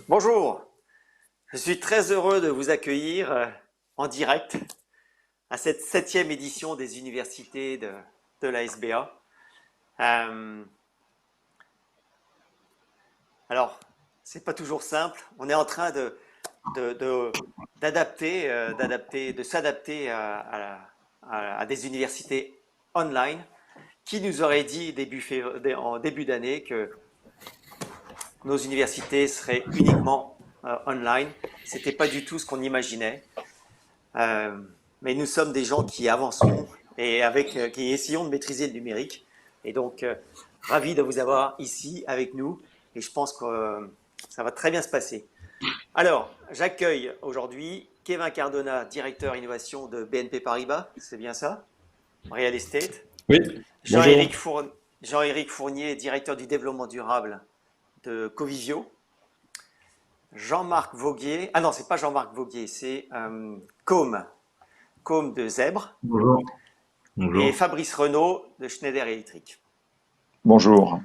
Bonjour, je suis très heureux de vous accueillir en direct à cette septième édition des universités de la SBA. Euh, alors, c'est pas toujours simple. On est en train de s'adapter à des universités online. Qui nous aurait dit en début d'année que nos universités seraient uniquement online? C'était pas du tout ce qu'on imaginait. Euh, mais nous sommes des gens qui avançons et qui essayons de maîtriser le numérique. Et donc, ravi de vous avoir ici avec nous. Et je pense que ça va très bien se passer. Alors, j'accueille aujourd'hui Kevin Cardona, directeur innovation de BNP Paribas. C'est bien ça? Real Estate. Oui, bonjour. Jean-Éric Fournier, Jean-Éric Fournier, directeur du développement durable de Covivio. Jean-Marc Voguier. Ah non, c'est pas Jean-Marc Voguier, c'est Com de Zèbre. Bonjour. Et Bonjour. Fabrice Renaud de Schneider Electric. Bonjour.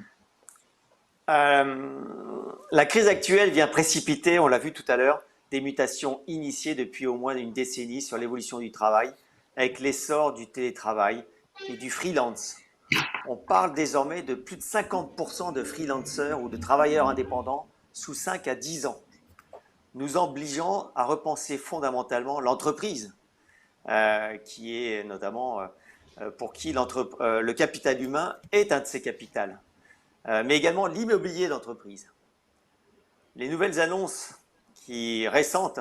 La crise actuelle vient précipiter, on l'a vu tout à l'heure, des mutations initiées depuis au moins une décennie sur l'évolution du travail, avec l'essor du télétravail et du freelance. On parle désormais de plus de 50% de freelancers ou de travailleurs indépendants sous 5 à 10 ans, nous obligeant à repenser fondamentalement l'entreprise, qui est notamment pour qui le capital humain est un de ses capitales, mais également l'immobilier d'entreprise. Les nouvelles annonces récentes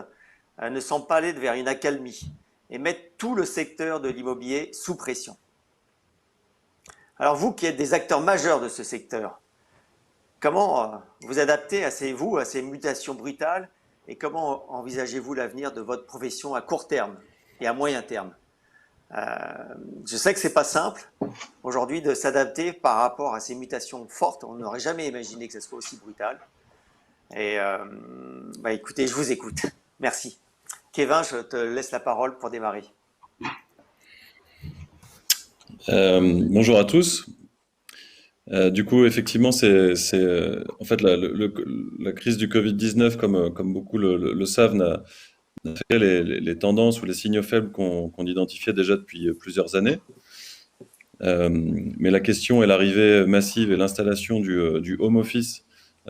ne semblent pas aller vers une accalmie et mettent tout le secteur de l'immobilier sous pression. Alors vous qui êtes des acteurs majeurs de ce secteur, comment vous adaptez à ces mutations brutales et comment envisagez-vous l'avenir de votre profession à court terme et à moyen terme? Je sais que c'est pas simple aujourd'hui de s'adapter par rapport à ces mutations fortes. On n'aurait jamais imaginé que ça soit aussi brutal. Et écoutez, je vous écoute. Merci. Kevin, je te laisse la parole pour démarrer. Bonjour à tous. Du coup, effectivement, en fait la crise du Covid-19, comme beaucoup le savent, n'a fait les tendances ou les signaux faibles qu'on identifiait déjà depuis plusieurs années. Mais la question est l'arrivée massive et l'installation du home office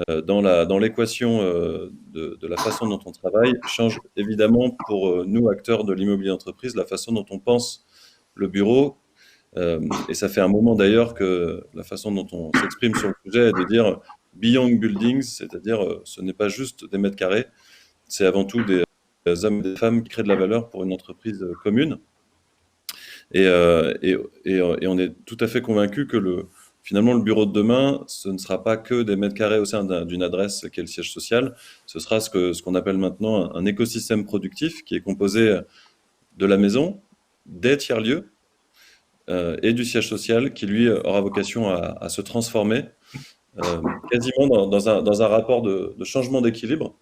dans l'équation de la façon dont on travaille change évidemment pour nous, acteurs de l'immobilier d'entreprise, la façon dont on pense le bureau. Et ça fait un moment d'ailleurs que la façon dont on s'exprime sur le sujet est de dire beyond buildings, c'est-à-dire ce n'est pas juste des mètres carrés, c'est avant tout des hommes et des femmes qui créent de la valeur pour une entreprise commune. Et, euh, et, et on est tout à fait convaincu que finalement le bureau de demain, ce ne sera pas que des mètres carrés au sein d'une adresse qui est le siège social, ce sera ce qu'on appelle maintenant un écosystème productif qui est composé de la maison, des tiers-lieux, et du siège social qui, lui, aura vocation à se transformer quasiment dans un rapport de changement d'équilibre,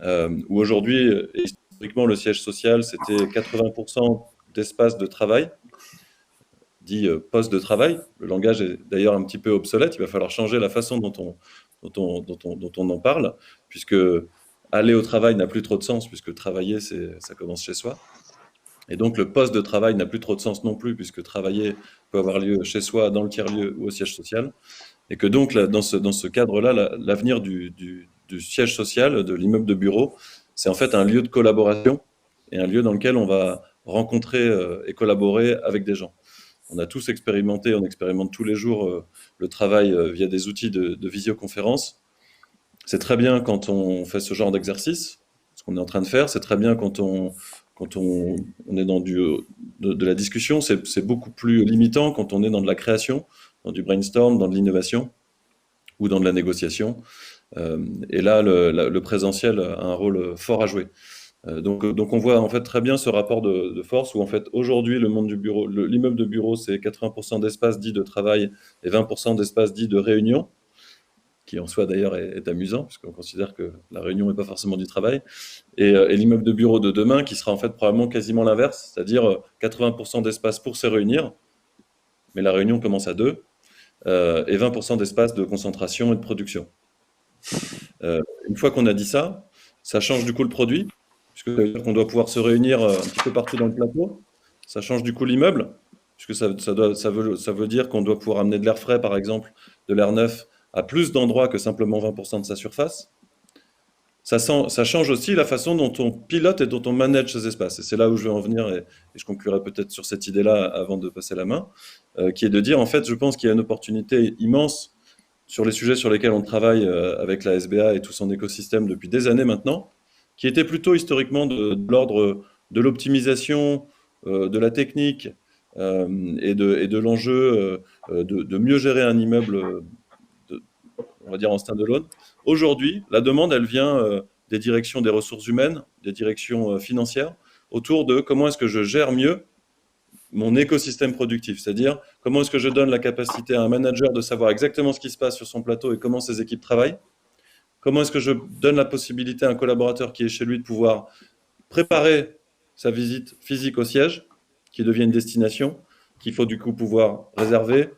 où aujourd'hui, historiquement, le siège social, c'était 80% d'espace de travail, dit poste de travail. Le langage est d'ailleurs un petit peu obsolète, il va falloir changer la façon dont on en parle, puisque aller au travail n'a plus trop de sens, puisque travailler, ça commence chez soi. Et donc, le poste de travail n'a plus trop de sens non plus, puisque travailler peut avoir lieu chez soi, dans le tiers-lieu ou au siège social. Et que donc, là, dans ce cadre-là, l'avenir du siège social, de l'immeuble de bureau, c'est en fait un lieu de collaboration et un lieu dans lequel on va rencontrer et collaborer avec des gens. On a tous expérimenté, on expérimente tous les jours le travail via des outils de visioconférence. C'est très bien quand on fait ce genre d'exercice, ce qu'on est en train de faire. C'est très bien quand on est dans de la discussion. C'est beaucoup plus limitant quand on est dans de la création, dans du brainstorm, dans de l'innovation ou dans de la négociation. Et là, le présentiel a un rôle fort à jouer. Donc on voit en fait très bien ce rapport de force où en fait aujourd'hui le monde du bureau, l'immeuble de bureau, c'est 80% d'espace dit de travail et 20% d'espace dit de réunion, qui en soi d'ailleurs est amusant, puisqu'on considère que la réunion n'est pas forcément du travail, et l'immeuble de bureau de demain qui sera en fait probablement quasiment l'inverse, c'est-à-dire 80% d'espace pour se réunir, mais la réunion commence à deux, et 20% d'espace de concentration et de production. Une fois qu'on a dit ça, ça change du coup le produit, puisque ça veut dire qu'on doit pouvoir se réunir un petit peu partout dans le plateau. Ça change du coup l'immeuble, puisque ça veut dire qu'on doit pouvoir amener de l'air frais, par exemple, de l'air neuf, à plus d'endroits que simplement 20% de sa surface. Ça change aussi la façon dont on pilote et dont on manage ces espaces. Et c'est là où je vais en venir, et je conclurai peut-être sur cette idée-là avant de passer la main, qui est de dire, en fait, je pense qu'il y a une opportunité immense sur les sujets sur lesquels on travaille avec la SBA et tout son écosystème depuis des années maintenant, qui était plutôt historiquement de l'ordre de l'optimisation, de la technique et de l'enjeu de mieux gérer un immeuble, de- on va dire en standalone. Aujourd'hui, la demande, elle vient des directions des ressources humaines, des directions financières, autour de comment est-ce que je gère mieux mon écosystème productif, c'est-à-dire comment est-ce que je donne la capacité à un manager de savoir exactement ce qui se passe sur son plateau et comment ses équipes travaillent, comment est-ce que je donne la possibilité à un collaborateur qui est chez lui de pouvoir préparer sa visite physique au siège, qui devient une destination, qu'il faut du coup pouvoir réserver,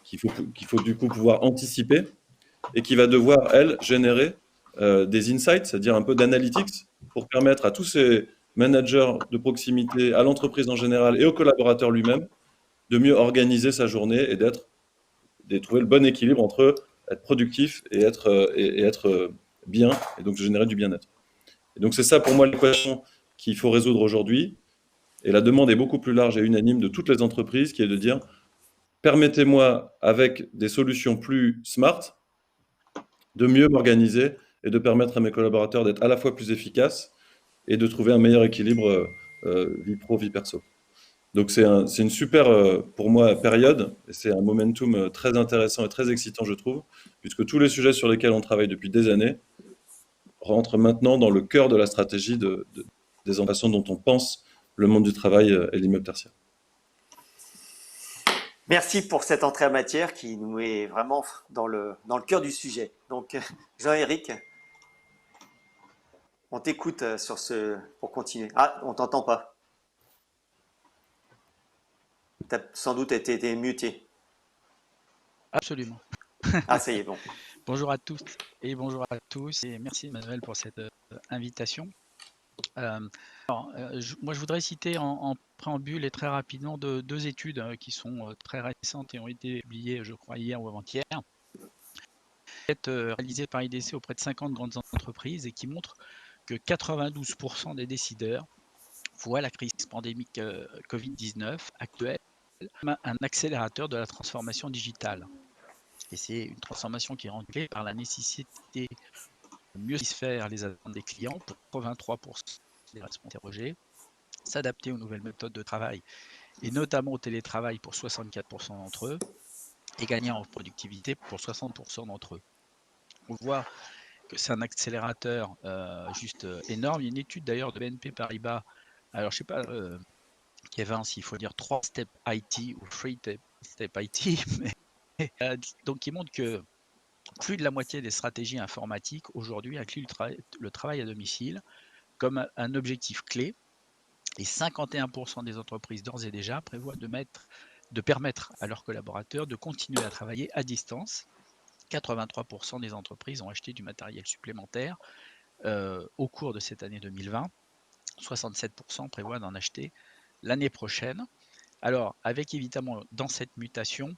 qu'il faut du coup pouvoir anticiper, et qui va devoir, elle, générer des insights, c'est-à-dire un peu d'analytics, pour permettre à tous ces managers de proximité, à l'entreprise en général et au collaborateur lui-même, de mieux organiser sa journée et de trouver le bon équilibre entre être productif et être bien, et donc générer du bien-être. Et donc c'est ça pour moi l'équation qu'il faut résoudre aujourd'hui. Et la demande est beaucoup plus large et unanime de toutes les entreprises, qui est de dire, permettez-moi, avec des solutions plus smart, de mieux m'organiser et de permettre à mes collaborateurs d'être à la fois plus efficaces et de trouver un meilleur équilibre vie pro, vie perso. Donc c'est une super, pour moi, période, et c'est un momentum très intéressant et très excitant, je trouve, puisque tous les sujets sur lesquels on travaille depuis des années rentrent maintenant dans le cœur de la stratégie des façons dont on pense le monde du travail et l'immeuble tertiaire. Merci pour cette entrée en matière qui nous met vraiment dans le cœur du sujet. Donc, Jean-Éric, on t'écoute pour continuer. Ah, on t'entend pas. Tu as sans doute été muté. Absolument. Ah, ça y est, bon. Bonjour à tous et bonjour à tous et merci Emmanuel pour cette invitation. Moi je voudrais citer en préambule et très rapidement deux études qui sont très récentes et ont été publiées je crois hier ou avant-hier, réalisées par IDC auprès de 50 grandes entreprises et qui montrent que 92% des décideurs voient la crise pandémique Covid-19 actuelle comme un accélérateur de la transformation digitale. Et c'est une transformation qui est rendue par la nécessité de mieux satisfaire les attentes des clients pour 83% des responsables interrogés, s'adapter aux nouvelles méthodes de travail et notamment au télétravail pour 64% d'entre eux et gagner en productivité pour 60% d'entre eux. On voit que c'est un accélérateur juste énorme. Il y a une étude d'ailleurs de BNP Paribas, alors je ne sais pas Kevin s'il faut dire 3 step IT ou 3 step IT, mais donc qui montre que plus de la moitié des stratégies informatiques aujourd'hui incluent le travail à domicile comme un objectif clé et 51% des entreprises d'ores et déjà prévoient de permettre à leurs collaborateurs de continuer à travailler à distance. 83% des entreprises ont acheté du matériel supplémentaire au cours de cette année 2020. 67% prévoient d'en acheter l'année prochaine. Alors, avec évidemment dans cette mutation,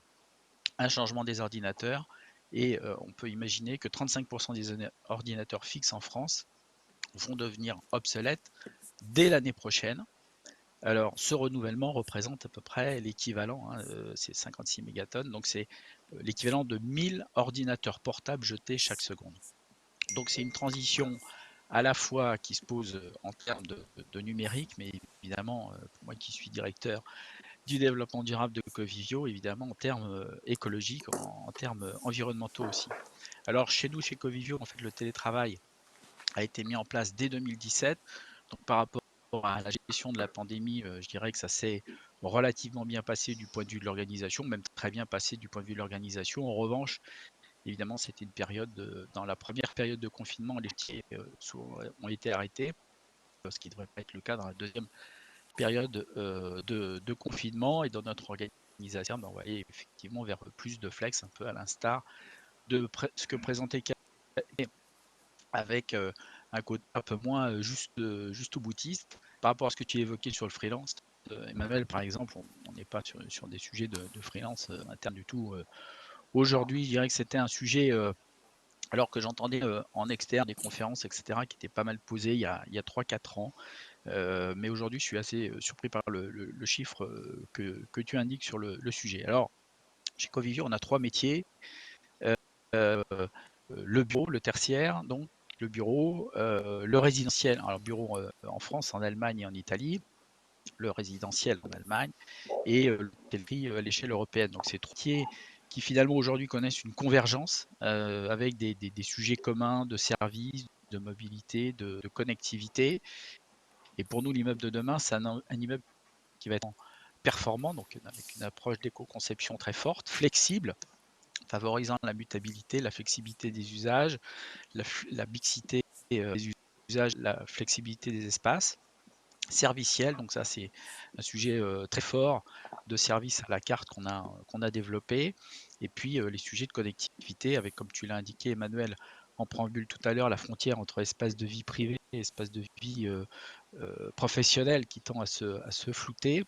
un changement des ordinateurs, et on peut imaginer que 35% des ordinateurs fixes en France vont devenir obsolètes dès l'année prochaine. Alors, ce renouvellement représente à peu près l'équivalent, c'est 56 mégatonnes, donc c'est l'équivalent de 1000 ordinateurs portables jetés chaque seconde. Donc c'est une transition à la fois qui se pose en termes de numérique, mais évidemment, pour moi qui suis directeur du développement durable de Covivio, évidemment en termes écologiques, en termes environnementaux aussi. Alors chez nous, chez Covivio, en fait, le télétravail a été mis en place dès 2017. Donc par rapport à la gestion de la pandémie, je dirais que ça s'est relativement bien passé du point de vue de l'organisation, même très bien passé du point de vue de l'organisation. En revanche, évidemment, c'était une période, dans la première période de confinement, les métiers ont été arrêtés, ce qui ne devrait pas être le cas dans la deuxième période de confinement. Et dans notre organisation, on va aller effectivement vers plus de flex, un peu à l'instar de ce que présentait avec un côté un peu moins juste au boutiste. Par rapport à ce que tu évoquais sur le freelance, Emmanuel, par exemple, on n'est pas sur des sujets de freelance interne du tout. Aujourd'hui, je dirais que c'était un sujet, alors que j'entendais en externe des conférences, etc., qui étaient pas mal posées il y a 3-4 ans. Mais aujourd'hui, je suis assez surpris par le chiffre que tu indiques sur le sujet. Alors, chez Covivio, on a 3 métiers. Euh, le bureau, le tertiaire, donc le bureau, le résidentiel, alors bureau en France, en Allemagne et en Italie, le résidentiel en Allemagne et l'hôtellerie à l'échelle européenne. Donc c'est trois métiers qui finalement aujourd'hui connaissent une convergence avec des sujets communs de services, de mobilité, de connectivité. Et pour nous, l'immeuble de demain, c'est un immeuble qui va être performant, donc avec une approche d'éco-conception très forte, flexible, favorisant la mutabilité, la flexibilité des usages, la mixité des usages, la flexibilité des espaces, serviciel, donc ça c'est un sujet très fort de service à la carte qu'on a développé, et puis les sujets de connectivité avec, comme tu l'as indiqué Emmanuel en préambule tout à l'heure, la frontière entre espace de vie privée et espace de vie professionnelle qui tend à se flouter.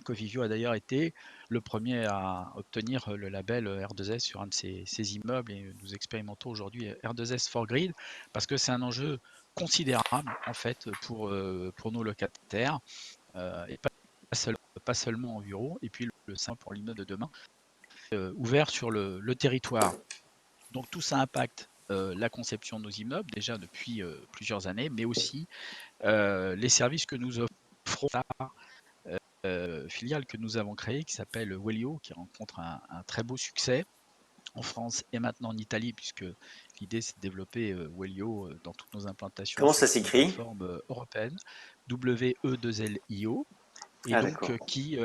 Covivio a d'ailleurs été le premier à obtenir le label R2S sur un de ses immeubles, et nous expérimentons aujourd'hui R2S for Grid parce que c'est un enjeu considérable en fait pour nos locataires et pas seulement en bureau, et puis le sein pour l'immeuble de demain ouvert sur le territoire. Donc tout ça impacte la conception de nos immeubles déjà depuis plusieurs années, mais aussi les services que nous offrons, filiale que nous avons créée qui s'appelle Wellio, qui rencontre un très beau succès en France et maintenant en Italie, puisque l'idée c'est de développer Wellio dans toutes nos implantations Comment sur ça toutes nos s'écrit? plateformes européennes, WE2LIO, et Ah, donc d'accord. qui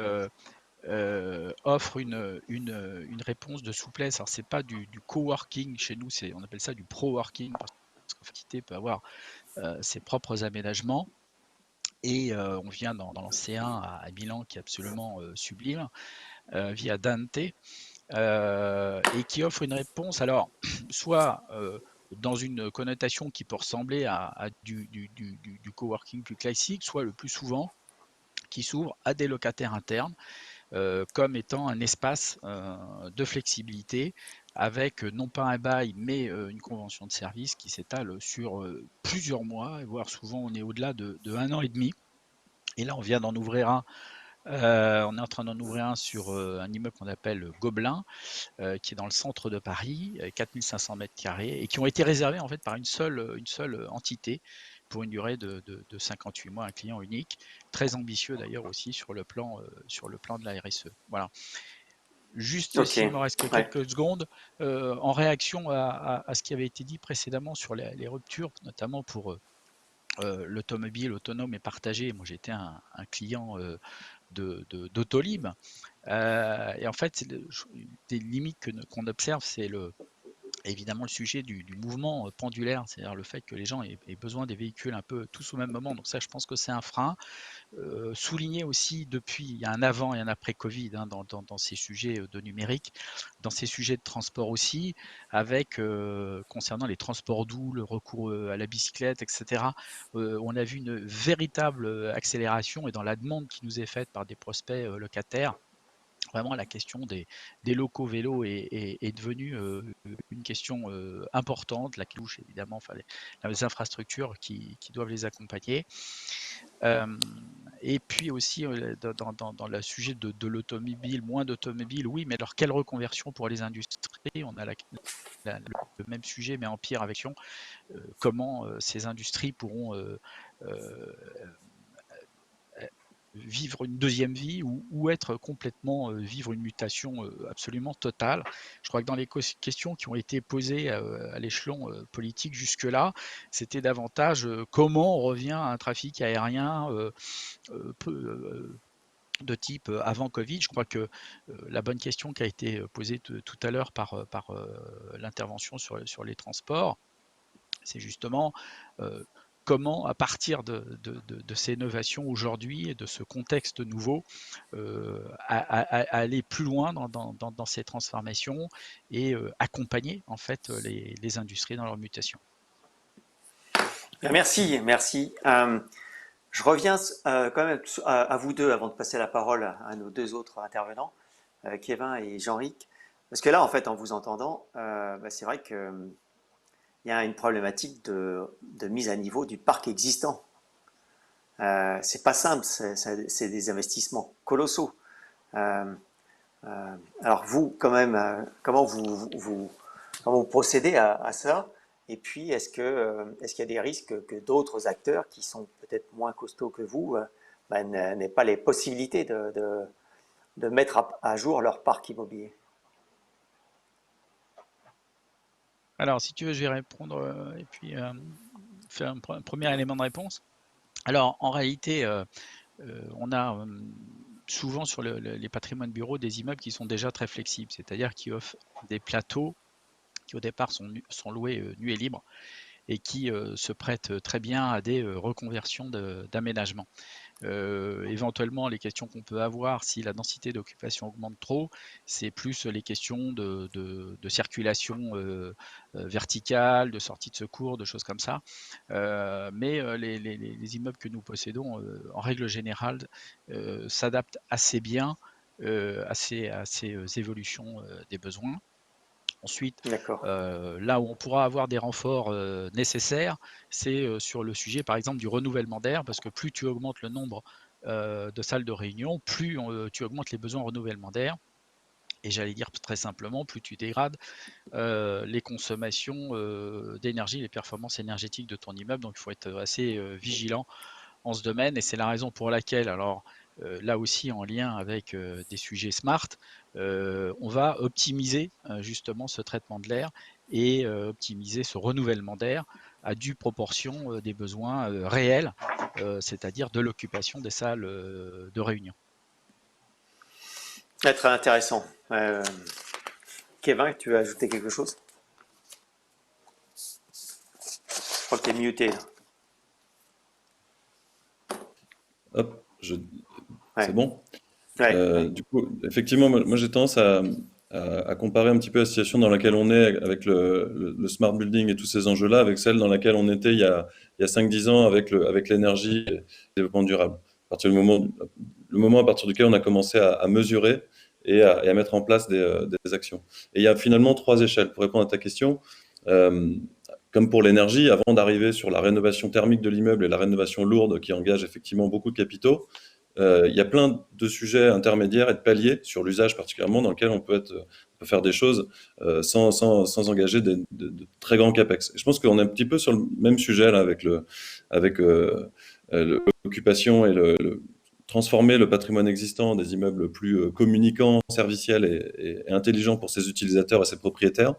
offre une réponse de souplesse. Alors c'est pas du coworking chez nous, on appelle ça du pro-working, parce qu'en fait, l'entité peut avoir ses propres aménagements. Et on vient d'en lancer un à Milan qui est absolument sublime, via Dante, et qui offre une réponse, alors, soit dans une connotation qui peut ressembler à du coworking plus classique, soit le plus souvent qui s'ouvre à des locataires internes, comme étant un espace de flexibilité avec non pas un bail, mais une convention de service qui s'étale sur plusieurs mois, voire souvent on est au-delà de 1 an et demi. Et là, on vient d'en ouvrir un. On est en train d'en ouvrir un sur un immeuble qu'on appelle Gobelin, qui est dans le centre de Paris, 4500 mètres carrés, et qui ont été réservés en fait par une seule entité pour une durée de 58 mois, un client unique, très ambitieux d'ailleurs aussi sur le plan de la RSE. Voilà. Juste Ok, s'il me reste que ouais. quelques secondes, en réaction à ce qui avait été dit précédemment sur les ruptures, notamment pour l'automobile autonome et partagée. Moi, j'étais un client d'Autolib. Et en fait, des limites qu'on observe, c'est évidemment le sujet du mouvement pendulaire, c'est-à-dire le fait que les gens aient besoin des véhicules un peu tous au même moment. Donc ça, je pense que c'est un frein. Souligné aussi depuis, il y a un avant et un après Covid hein, dans ces sujets de numérique, dans ces sujets de transport aussi, avec concernant les transports doux, le recours à la bicyclette, etc. On a vu une véritable accélération et dans la demande qui nous est faite par des prospects locataires. Vraiment, la question des locaux vélos est devenue une question importante, la touche évidemment enfin, les infrastructures qui doivent les accompagner. Et puis aussi dans le sujet de l'automobile, moins d'automobiles, oui, mais alors quelle reconversion pour les industries? On a le même sujet, mais en pire avec comment ces industries pourront vivre une deuxième vie ou être complètement, vivre une mutation absolument totale. Je crois que dans les questions qui ont été posées à l'échelon politique jusque-là, c'était davantage comment on revient à un trafic aérien de type avant Covid. Je crois que la bonne question qui a été posée tout à l'heure par l'intervention sur les transports, c'est justement comment, à partir de ces innovations aujourd'hui et de ce contexte nouveau, aller plus loin dans ces transformations et accompagner en fait les industries dans leur mutation. Merci, merci. Je reviens quand même à vous deux avant de passer la parole à nos deux autres intervenants, Kevin et Jean-Ric. Parce que là, en fait, en vous entendant, c'est vrai qu'il y a une problématique de mise à niveau du parc existant. C'est pas simple, c'est des investissements colossaux. Euh, alors vous, quand même, comment vous procédez à ça? Et puis, est-ce qu'il y a des risques que d'autres acteurs qui sont peut-être moins costauds que vous n'aient pas les possibilités de mettre à jour leur parc immobilier? Alors, si tu veux, je vais répondre et puis faire un premier élément de réponse. Alors, en réalité, on a souvent sur les patrimoines bureaux des immeubles qui sont déjà très flexibles, c'est-à-dire qui offrent des plateaux qui au départ sont loués nus et libres et qui se prêtent très bien à des reconversions d'aménagement. Éventuellement, les questions qu'on peut avoir si la densité d'occupation augmente trop, c'est plus les questions de circulation verticale, de sortie de secours, de choses comme ça. Mais les immeubles que nous possédons, en règle générale, s'adaptent assez bien à ces évolutions des besoins. Ensuite, D'accord. là où on pourra avoir des renforts nécessaires, c'est sur le sujet, par exemple, du renouvellement d'air, parce que plus tu augmentes le nombre de salles de réunion, plus tu augmentes les besoins en renouvellement d'air. Et j'allais dire très simplement, plus tu dégrades les consommations d'énergie, les performances énergétiques de ton immeuble. Donc, il faut être assez vigilant en ce domaine et c'est la raison pour laquelle, alors là aussi en lien avec des sujets smart, on va optimiser justement ce traitement de l'air et optimiser ce renouvellement d'air à due proportion des besoins réels, c'est-à-dire de l'occupation des salles de réunion. Très intéressant. Kevin, tu veux ajouter quelque chose? Je crois que tu es muté là. Hop, c'est Ouais, bon. ouais, ouais. Du coup, effectivement, moi j'ai tendance à comparer un petit peu la situation dans laquelle on est avec le smart building et tous ces enjeux-là avec celle dans laquelle on était il y a 5-10 ans avec l'énergie et le développement durable. À partir le moment à partir duquel on a commencé à mesurer et à mettre en place des actions. Et il y a finalement 3 échelles. Pour répondre à ta question, euh, comme pour l'énergie, avant d'arriver sur la rénovation thermique de l'immeuble et la rénovation lourde qui engage effectivement beaucoup de capitaux, il y a plein de sujets intermédiaires et de paliers sur l'usage particulièrement dans lequel on peut faire des choses sans engager de très grands capex. Et je pense qu'on est un petit peu sur le même sujet là avec l'occupation et transformer le patrimoine existant des immeubles plus communicants, serviciels et intelligents pour ses utilisateurs et ses propriétaires.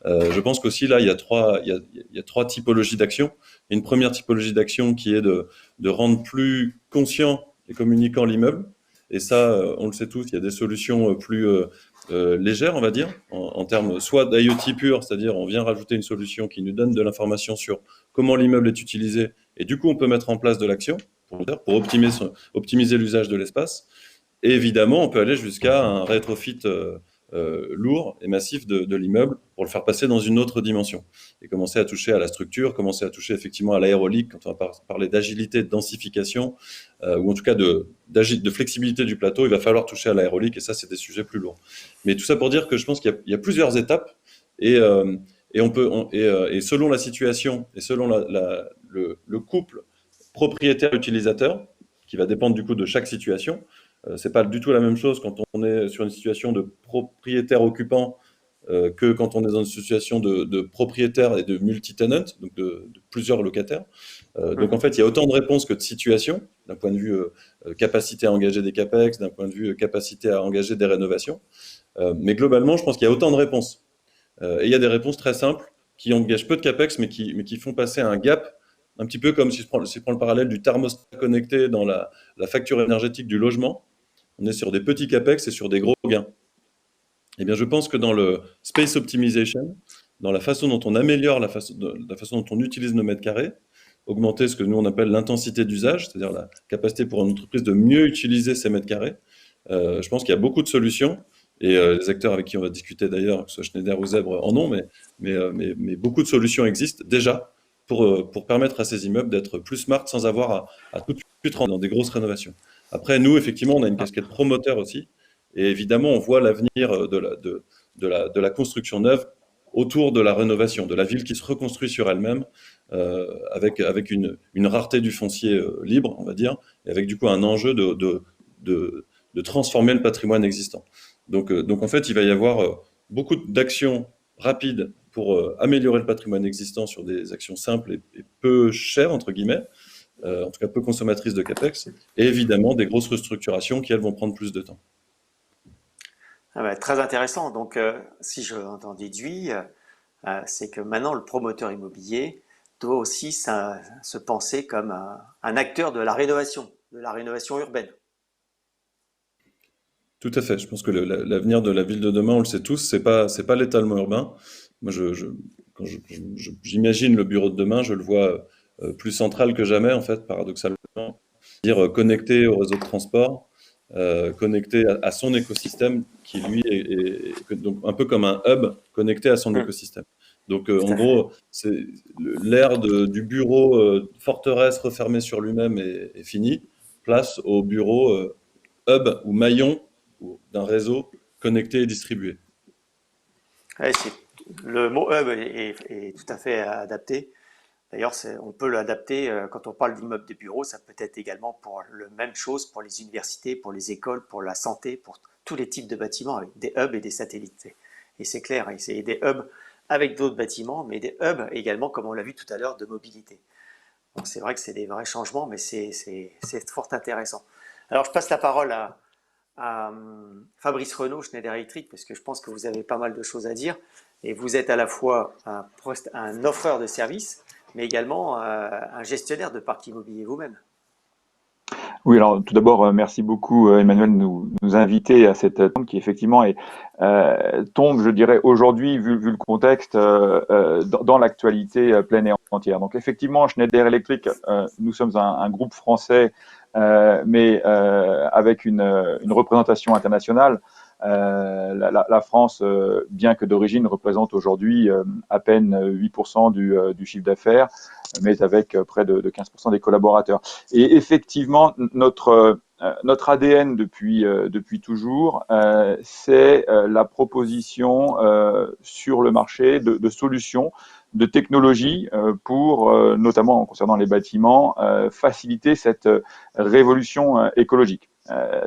Je pense qu'aussi là, il y a 3 typologies d'actions. Une première typologie d'action qui est de rendre plus conscient et communicant l'immeuble. Et ça, on le sait tous, il y a des solutions plus légères, on va dire, en termes soit d'IoT pur, c'est-à-dire on vient rajouter une solution qui nous donne de l'information sur comment l'immeuble est utilisé, et du coup on peut mettre en place de l'action pour optimiser l'usage de l'espace. Et évidemment, on peut aller jusqu'à un rétrofit lourd et massif de l'immeuble pour le faire passer dans une autre dimension et commencer à toucher à la structure, commencer à toucher effectivement à l'aérolique quand on va parler d'agilité, de densification ou en tout cas de flexibilité du plateau, il va falloir toucher à l'aérolique et ça, c'est des sujets plus lourds. Mais tout ça pour dire que je pense qu'il y a plusieurs étapes et selon la situation et selon le couple propriétaire-utilisateur, qui va dépendre du coup de chaque situation, c'est pas du tout la même chose quand on est sur une situation de propriétaire occupant que quand on est dans une situation de propriétaire et de multi-tenant, donc de plusieurs locataires. Donc en Mhm. fait, il y a autant de réponses que de situations, d'un point de vue capacité à engager des capex, d'un point de vue capacité à engager des rénovations. Mais globalement, je pense qu'il y a autant de réponses. Et il y a des réponses très simples qui engagent peu de capex, mais qui font passer un gap, un petit peu comme si je prends le parallèle du thermostat connecté dans la facture énergétique du logement. On est sur des petits capex et sur des gros gains. Eh bien, je pense que dans le space optimization, dans la façon dont on améliore la façon dont on utilise nos mètres carrés, augmenter ce que nous on appelle l'intensité d'usage, c'est-à-dire la capacité pour une entreprise de mieux utiliser ses mètres carrés. Je pense qu'il y a beaucoup de solutions et les acteurs avec qui on va discuter d'ailleurs, que ce soit Schneider ou Zèbre, en ont, mais beaucoup de solutions existent déjà pour permettre à ces immeubles d'être plus smart sans avoir à tout de suite rentrer dans des grosses rénovations. Après, nous, effectivement, on a une casquette promoteur aussi. Et évidemment, on voit l'avenir de la construction neuve autour de la rénovation, de la ville qui se reconstruit sur elle-même, avec une rareté du foncier libre, on va dire, et avec du coup un enjeu de transformer le patrimoine existant. Donc en fait, il va y avoir beaucoup d'actions rapides pour améliorer le patrimoine existant sur des actions simples et peu chères, entre guillemets, en tout cas peu consommatrices de CAPEX, et évidemment des grosses restructurations qui, elles, vont prendre plus de temps. Ah bah, très intéressant. Donc, si je t'en déduis, c'est que maintenant le promoteur immobilier doit aussi se penser comme un acteur de la rénovation urbaine. Tout à fait. Je pense que l'avenir de la ville de demain, on le sait tous, c'est pas l'étalement urbain. Moi, quand j'imagine le bureau de demain, je le vois plus central que jamais, en fait, paradoxalement. Dire connecté au réseau de transport, connecté à son écosystème, qui lui donc un peu comme un hub connecté à son écosystème. Donc, Tout en à fait. gros, c'est l'ère du bureau forteresse refermé sur lui-même est finie. Place au bureau hub ou maillon d'un réseau connecté et distribué. Ouais, le mot hub est tout à fait adapté. D'ailleurs, on peut l'adapter quand on parle d'immeubles de bureaux, ça peut être également pour la même chose pour les universités, pour les écoles, pour la santé, pour tous les types de bâtiments avec des hubs et des satellites. Et c'est clair, et c'est des hubs avec d'autres bâtiments, mais des hubs également, comme on l'a vu tout à l'heure, de mobilité. Donc c'est vrai que c'est des vrais changements, mais c'est fort intéressant. Alors je passe la parole à Fabrice Renaud, Schneider Electric, parce que je pense que vous avez pas mal de choses à dire. Et vous êtes à la fois un offreur de services, mais également un gestionnaire de parc immobilier vous-même. Oui, alors tout d'abord, merci beaucoup Emmanuel de nous inviter à cette tombe qui effectivement tombe, je dirais, aujourd'hui, vu le contexte, dans l'actualité pleine et entière. Donc effectivement, Schneider Electric, nous sommes un groupe français, mais avec une représentation internationale. La France, bien que d'origine, représente aujourd'hui à peine 8% du chiffre d'affaires, mais avec près de 15% des collaborateurs. Et effectivement, notre ADN depuis toujours, c'est la proposition sur le marché de solutions, de technologies pour, notamment concernant les bâtiments, faciliter cette révolution écologique.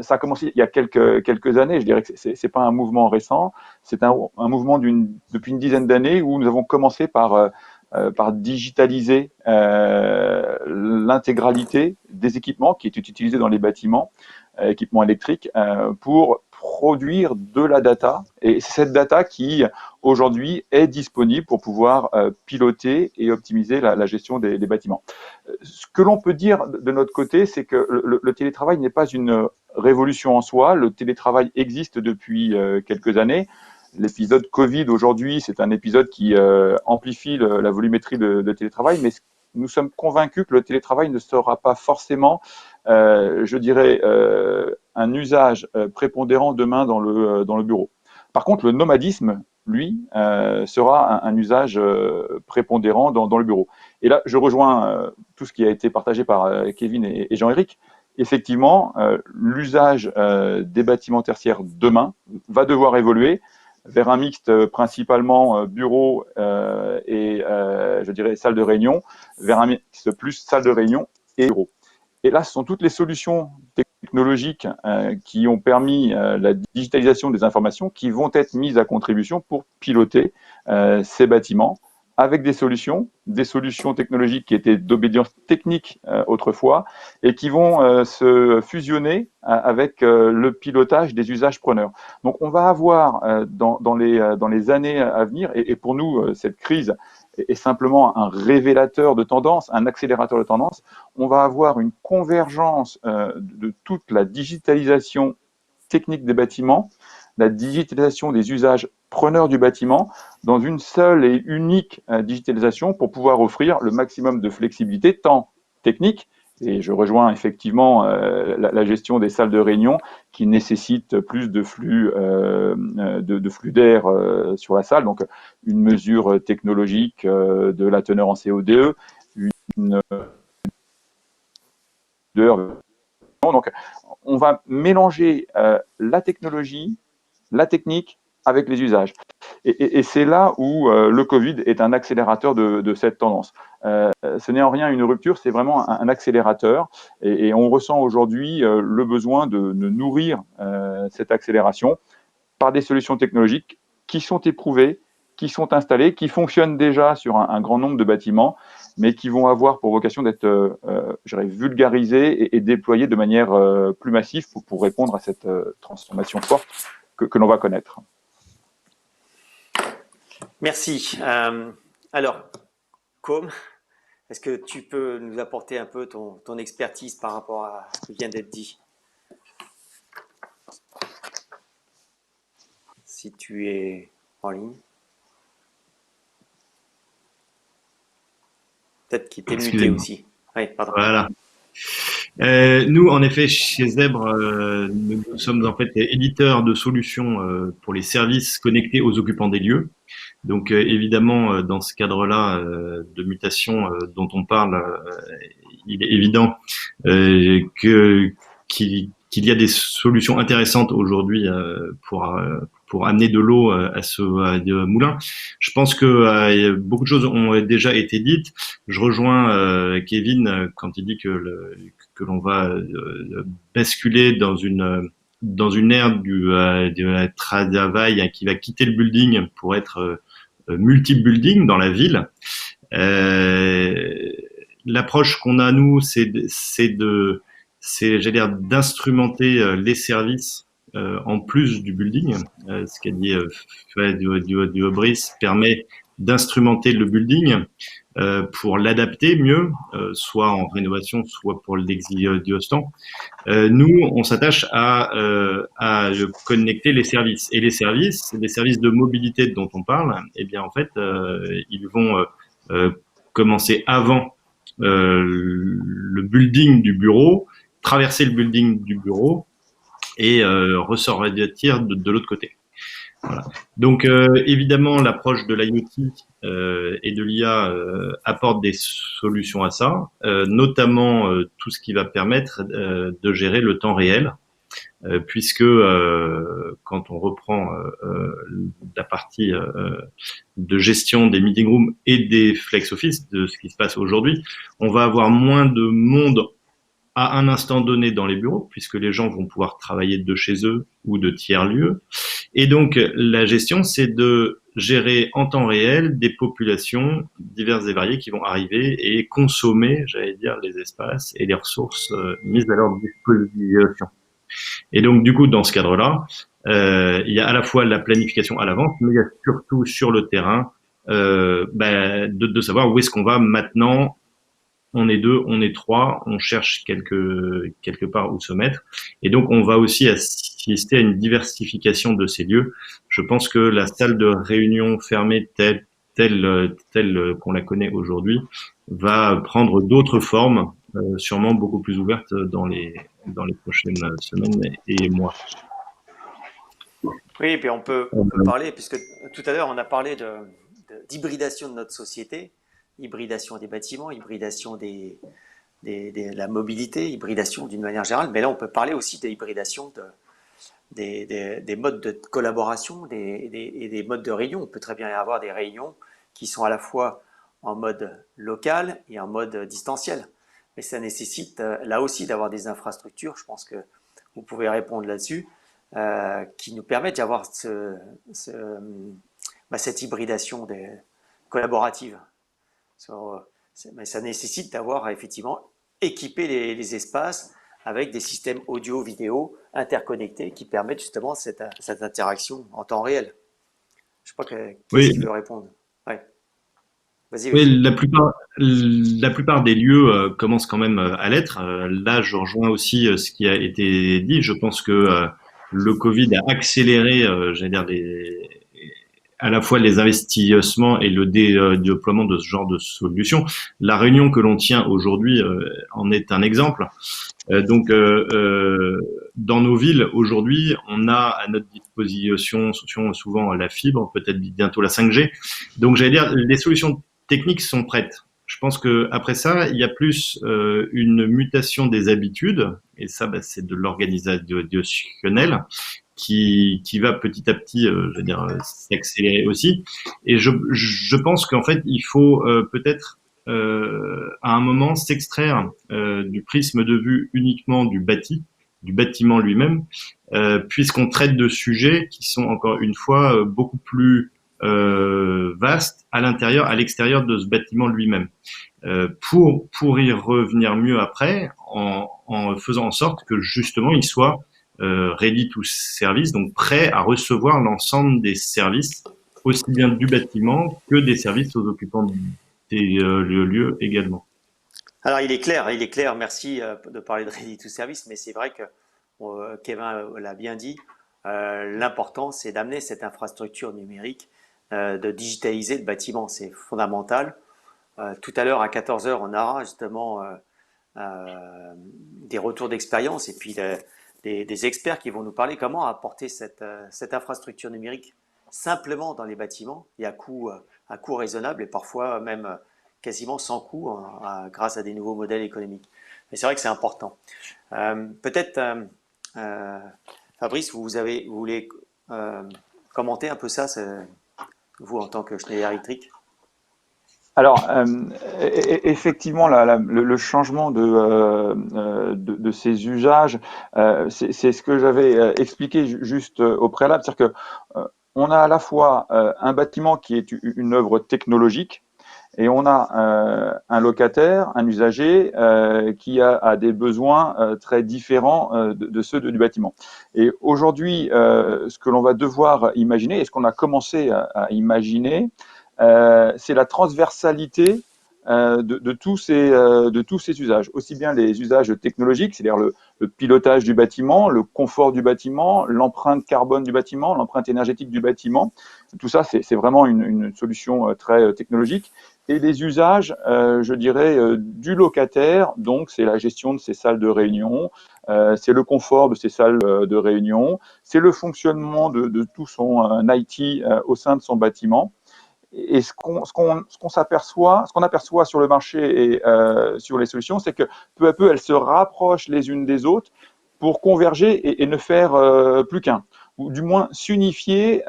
Ça a commencé il y a quelques années, je dirais que c'est pas un mouvement récent, c'est un mouvement depuis une dizaine d'années où nous avons commencé par digitaliser l'intégralité des équipements qui étaient utilisés dans les bâtiments, équipements électriques, pour produire de la data. Et c'est cette data qui, aujourd'hui, est disponible pour pouvoir piloter et optimiser la gestion des bâtiments. Ce que l'on peut dire de notre côté, c'est que le télétravail n'est pas une révolution en soi. Le télétravail existe depuis quelques années. L'épisode Covid aujourd'hui, c'est un épisode qui amplifie la volumétrie de télétravail, mais nous sommes convaincus que le télétravail ne sera pas forcément, je dirais, un usage prépondérant demain dans le bureau. Par contre, le nomadisme, lui, sera un usage prépondérant dans le bureau. Et là, je rejoins tout ce qui a été partagé par Kevin et Jean-Éric. Effectivement, l'usage des bâtiments tertiaires demain va devoir évoluer vers un mixte principalement bureau et, je dirais, salle de réunion, vers un mixte plus salle de réunion et bureau. Et là, ce sont toutes les solutions technologiques qui ont permis la digitalisation des informations qui vont être mises à contribution pour piloter ces bâtiments avec des solutions technologiques qui étaient d'obédience technique autrefois et qui vont se fusionner avec le pilotage des usages preneurs. Donc on va avoir dans les années à venir, et pour nous cette crise est simplement un révélateur de tendance, un accélérateur de tendance, on va avoir une convergence de toute la digitalisation technique des bâtiments, la digitalisation des usages preneurs du bâtiment dans une seule et unique digitalisation pour pouvoir offrir le maximum de flexibilité, tant technique Et je rejoins effectivement la gestion des salles de réunion qui nécessite plus de flux d'air sur la salle. Donc, une mesure technologique de la teneur en CO2, une odeur. Donc, on va mélanger la technologie, la technique avec les usages. Et c'est là où le Covid est un accélérateur de cette tendance. Ce n'est en rien une rupture, c'est vraiment un accélérateur. Et on ressent aujourd'hui le besoin de nourrir cette accélération par des solutions technologiques qui sont éprouvées, qui sont installées, qui fonctionnent déjà sur un grand nombre de bâtiments, mais qui vont avoir pour vocation d'être vulgarisées et déployées de manière plus massive pour répondre à cette transformation forte que l'on va connaître. Merci. Alors, Com, est-ce que tu peux nous apporter un peu ton expertise par rapport à ce qui vient d'être dit? Si tu es en ligne. Peut-être qu'il t'est muté aussi. Oui, pardon. Voilà. Nous, en effet, chez Zèbre, nous sommes en fait éditeurs de solutions pour les services connectés aux occupants des lieux. Donc, évidemment, dans ce cadre-là de mutation dont on parle, il est évident qu'il y a des solutions intéressantes aujourd'hui pour amener de l'eau à ce moulin. Je pense que beaucoup de choses ont déjà été dites. Je rejoins Kevin quand il dit que l'on va basculer dans une ère du travail qui va quitter le building pour être multi-building dans la ville. L'approche qu'on a nous, c'est j'allais dire, d'instrumenter les services en plus du building. Ce qu'a dit du Brice permet d'instrumenter le building pour l'adapter mieux, soit en rénovation, soit pour l'existant. Nous, on s'attache à connecter les services. Et les services de mobilité dont on parle, eh bien en fait, ils vont commencer avant le building du bureau, traverser le building du bureau et ressortir de l'autre côté. Voilà. Donc évidemment, l'approche de l'IoT et de l'IA apporte des solutions à ça, notamment tout ce qui va permettre de gérer le temps réel, puisque quand on reprend la partie de gestion des meeting rooms et des flex office, de ce qui se passe aujourd'hui, on va avoir moins de monde à un instant donné dans les bureaux, puisque les gens vont pouvoir travailler de chez eux ou de tiers-lieux. Et donc, la gestion, c'est de gérer en temps réel des populations diverses et variées qui vont arriver et consommer, j'allais dire, les espaces et les ressources mises à leur disposition. Et donc, du coup, dans ce cadre-là, il y a à la fois la planification à l'avance, mais il y a surtout sur le terrain de savoir où est-ce qu'on va maintenant. On est 2, on est 3, on cherche quelque part où se mettre. Et donc, on va aussi assister à une diversification de ces lieux. Je pense que la salle de réunion fermée telle qu'on la connaît aujourd'hui va prendre d'autres formes, sûrement beaucoup plus ouvertes dans les prochaines semaines et mois. Oui, et puis on peut parler, puisque tout à l'heure, on a parlé d'hybridation de notre société. Hybridation des bâtiments, hybridation de la mobilité, hybridation d'une manière générale. Mais là, on peut parler aussi d'hybridation des modes de collaboration et des modes de réunion. On peut très bien y avoir des réunions qui sont à la fois en mode local et en mode distanciel. Mais ça nécessite là aussi d'avoir des infrastructures, je pense que vous pouvez répondre là-dessus, qui nous permettent d'avoir cette hybridation collaborative. Mais ça nécessite d'avoir effectivement équipé les espaces avec des systèmes audio-vidéo interconnectés qui permettent justement cette interaction en temps réel. Je crois que qui veut répondre. Ouais. Vas-y. Oui, la plupart des lieux commencent quand même à l'être. Là, je rejoins aussi ce qui a été dit. Je pense que le Covid a accéléré, j'allais dire, à la fois les investissements et le déploiement de ce genre de solutions. La réunion que l'on tient aujourd'hui en est un exemple. Dans nos villes, aujourd'hui, on a à notre disposition souvent la fibre, peut-être bientôt la 5G. Donc, j'allais dire, les solutions techniques sont prêtes. Je pense que après ça, il y a plus une mutation des habitudes, et ça, c'est de l'organisationnel qui va petit à petit, je veux dire, s'accélérer aussi. Et je pense qu'en fait, il faut peut-être à un moment s'extraire du prisme de vue uniquement du bâtiment lui-même, puisqu'on traite de sujets qui sont encore une fois beaucoup plus vastes à l'intérieur, à l'extérieur de ce bâtiment lui-même. Pour y revenir mieux après, en faisant en sorte que justement il soit ready to service, donc prêt à recevoir l'ensemble des services, aussi bien du bâtiment que des services aux occupants des lieux également. Alors il est clair, merci de parler de Ready to Service, mais c'est vrai que Kevin l'a bien dit, l'important c'est d'amener cette infrastructure numérique, de digitaliser le bâtiment, c'est fondamental. Tout à l'heure à 14 heures, on aura justement des retours d'expérience et puis des experts qui vont nous parler comment apporter cette infrastructure numérique simplement dans les bâtiments et à coût raisonnable et parfois même quasiment sans coût grâce à des nouveaux modèles économiques. Mais c'est vrai que c'est important. Peut-être, Fabrice, vous voulez commenter un peu ça, vous en tant que Schneider Electric? Alors, effectivement, le changement de ces usages, c'est ce que j'avais expliqué juste au préalable, c'est-à-dire que on a à la fois un bâtiment qui est une œuvre technologique, et on a un locataire, un usager qui a des besoins très différents de ceux du bâtiment. Et aujourd'hui, ce que l'on va devoir imaginer, et ce qu'on a commencé à imaginer, c'est la transversalité de tous ces usages, aussi bien les usages technologiques, c'est-à-dire le pilotage du bâtiment, le confort du bâtiment, l'empreinte carbone du bâtiment, l'empreinte énergétique du bâtiment. Tout ça, c'est vraiment une solution très technologique. Et les usages, je dirais, du locataire, donc c'est la gestion de ses salles de réunion, c'est le confort de ces salles de réunion, c'est le fonctionnement de tout son IT au sein de son bâtiment. Et ce qu'on s'aperçoit, ce qu'on aperçoit sur le marché et sur les solutions, c'est que peu à peu, elles se rapprochent les unes des autres pour converger et ne faire plus qu'un, ou du moins s'unifier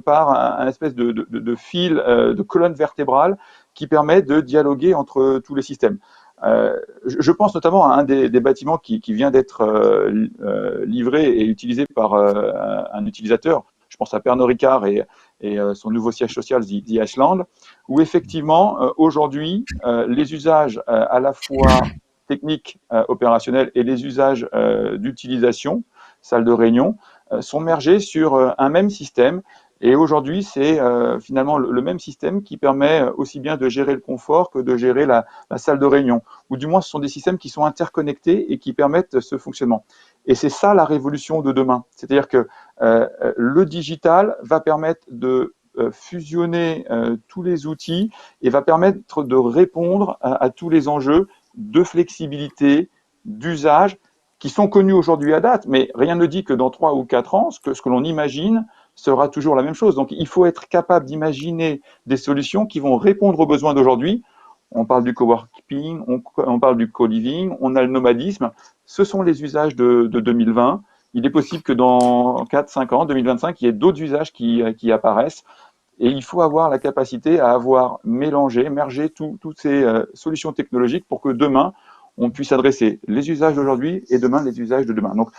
par un espèce de fil, de colonne vertébrale qui permet de dialoguer entre tous les systèmes. Je pense notamment à un des bâtiments qui vient d'être livré et utilisé par un utilisateur. Je pense à Pernod Ricard et son nouveau siège social, The Ashland, où effectivement, aujourd'hui, les usages à la fois techniques, opérationnels et les usages d'utilisation, salle de réunion, sont mergés sur un même système. Et aujourd'hui, c'est finalement le même système qui permet aussi bien de gérer le confort que de gérer la salle de réunion. Ou du moins, ce sont des systèmes qui sont interconnectés et qui permettent ce fonctionnement. Et c'est ça la révolution de demain. C'est-à-dire que le digital va permettre de fusionner tous les outils et va permettre de répondre à tous les enjeux de flexibilité, d'usage, qui sont connus aujourd'hui à date, mais rien ne dit que dans 3 ou 4 ans, ce que l'on imagine sera toujours la même chose. Donc il faut être capable d'imaginer des solutions qui vont répondre aux besoins d'aujourd'hui. On parle du coworking, on parle du co-living, on a le nomadisme. Ce sont les usages de 2020. Il est possible que dans 4-5 ans, 2025, il y ait d'autres usages qui apparaissent. Et il faut avoir la capacité à avoir mélangé, mergé toutes ces solutions technologiques pour que demain, on puisse adresser les usages d'aujourd'hui et demain les usages de demain. Donc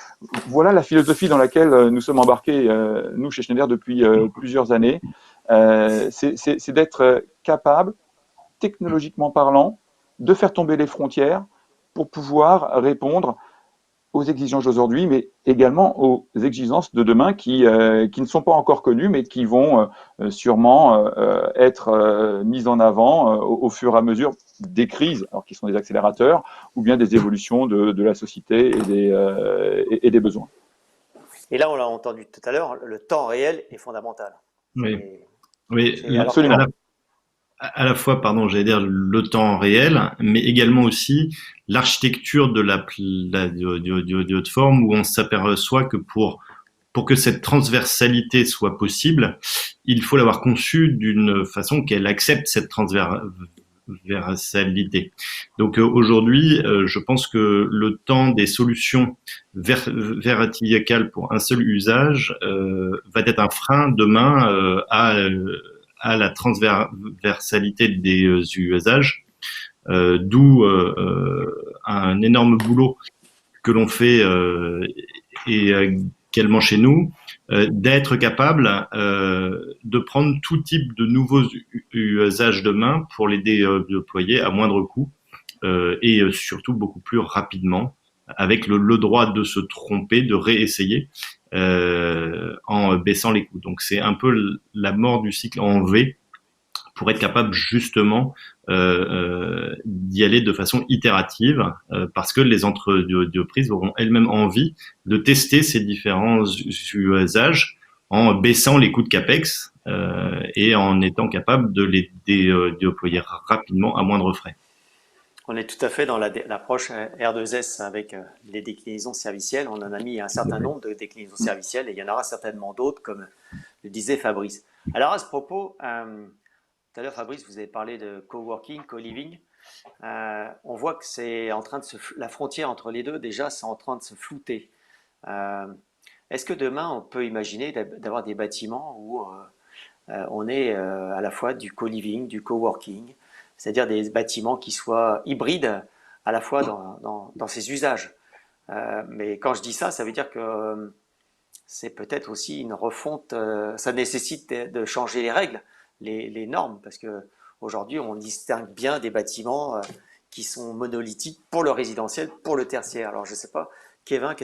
voilà la philosophie dans laquelle nous sommes embarqués, nous chez Schneider, depuis plusieurs années. C'est d'être capable, technologiquement parlant, de faire tomber les frontières pour pouvoir répondre aux exigences d'aujourd'hui, mais également aux exigences de demain qui ne sont pas encore connues, mais qui vont sûrement être mises en avant au fur et à mesure des crises, alors qui sont des accélérateurs, ou bien des évolutions de la société et des besoins. Et là, on l'a entendu tout à l'heure, le temps réel est fondamental. Oui. Oui, Alors, Absolument. à la fois, pardon, j'allais dire le temps réel, mais également aussi l'architecture de de haute forme où on s'aperçoit que pour que cette transversalité soit possible, il faut l'avoir conçue d'une façon qu'elle accepte cette transversalité. Donc aujourd'hui, je pense que le temps des solutions verticales pour un seul usage va être un frein demain à la transversalité des usages, d'où un énorme boulot que l'on fait et également chez nous, d'être capable de prendre tout type de nouveaux usages demain pour les déployer à moindre coût et surtout beaucoup plus rapidement, avec le droit de se tromper, de réessayer en baissant les coûts. Donc c'est un peu la mort du cycle en V pour être capable justement d'y aller de façon itérative, parce que les entreprises auront elles-mêmes envie de tester ces différents usages en baissant les coûts de capex et en étant capable de les déployer rapidement à moindre frais. on est tout à fait dans l'approche R2S avec les déclinaisons servicielles. On en a mis un certain nombre de déclinaisons servicielles et il y en aura certainement d'autres, comme le disait Fabrice. Alors à ce propos, tout à l'heure Fabrice, vous avez parlé de coworking, co-living. On voit que c'est en train de la frontière entre les deux, déjà, c'est en train de se flouter. Est-ce que demain, on peut imaginer d'avoir des bâtiments où on est à la fois du co-living, du coworking, c'est-à-dire des bâtiments qui soient hybrides à la fois dans ces usages. Mais quand je dis ça, ça veut dire que c'est peut-être aussi une refonte, ça nécessite de changer les règles, les normes, parce que aujourd'hui, on distingue bien des bâtiments qui sont monolithiques pour le résidentiel, pour le tertiaire. Alors, je ne sais pas, Kevin, en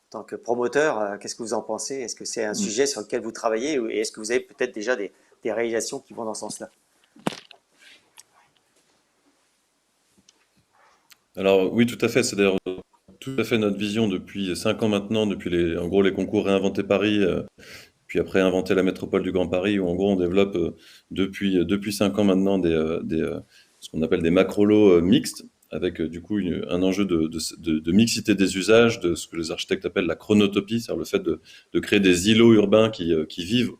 tant que promoteur, qu'est-ce que vous en pensez? Est-ce que c'est un sujet sur lequel vous travaillez et est-ce que vous avez peut-être déjà des réalisations qui vont dans ce sens-là? Alors oui, tout à fait. C'est d'ailleurs tout à fait notre vision depuis 5 ans maintenant, depuis en gros les concours Réinventer Paris, puis après Inventer la métropole du Grand Paris, où en gros on développe depuis 5 ans maintenant ce qu'on appelle des macro-lots mixtes, avec du coup un enjeu de mixité des usages, de ce que les architectes appellent la chronotopie, c'est-à-dire le fait de créer des îlots urbains qui vivent,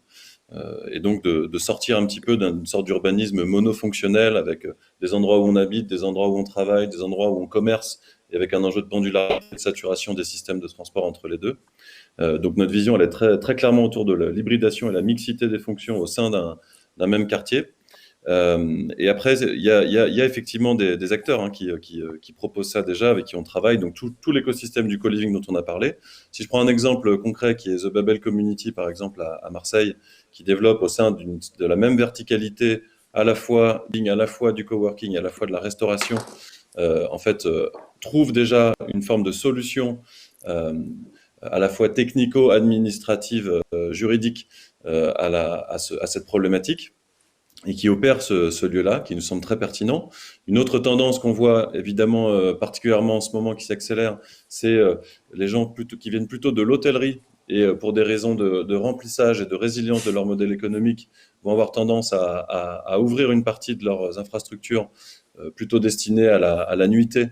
et donc de sortir un petit peu d'une sorte d'urbanisme monofonctionnel avec des endroits où on habite, des endroits où on travaille, des endroits où on commerce, et avec un enjeu de pendularité, de saturation des systèmes de transport entre les deux. Donc notre vision, elle est très, très clairement autour de l'hybridation et la mixité des fonctions au sein d'un même quartier. Et après, il y a effectivement des acteurs qui proposent ça déjà, avec qui on travaille, donc tout l'écosystème du co-living dont on a parlé. Si je prends un exemple concret qui est The Babel Community, par exemple, à Marseille, qui développe au sein de la même verticalité à la fois du coworking, à la fois de la restauration, en fait, trouve déjà une forme de solution à la fois technico-administrative, juridique à cette problématique, et qui opère ce lieu-là, qui nous semble très pertinent. Une autre tendance qu'on voit évidemment particulièrement en ce moment qui s'accélère, c'est les gens qui viennent plutôt de l'hôtellerie et pour des raisons de remplissage et de résilience de leur modèle économique, vont avoir tendance à ouvrir une partie de leurs infrastructures plutôt destinées à la nuitée,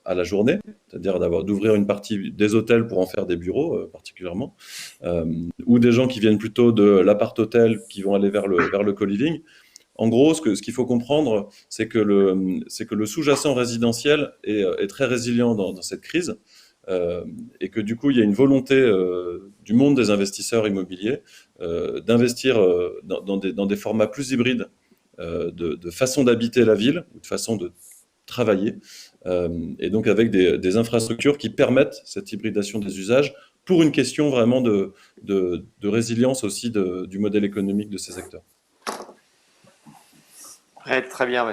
à la journée, c'est-à-dire d'ouvrir une partie des hôtels pour en faire des bureaux particulièrement, ou des gens qui viennent plutôt de l'appart-hôtel qui vont aller vers le co-living. En gros, ce qu'il faut comprendre, c'est que le sous-jacent résidentiel est très résilient dans cette crise, et que du coup, il y a une volonté du monde des investisseurs immobiliers d'investir dans des formats plus hybrides de façon d'habiter la ville, ou de façon de travailler, et donc avec des infrastructures qui permettent cette hybridation des usages pour une question vraiment de résilience aussi du modèle économique de ces acteurs. Ouais, très bien, ouais,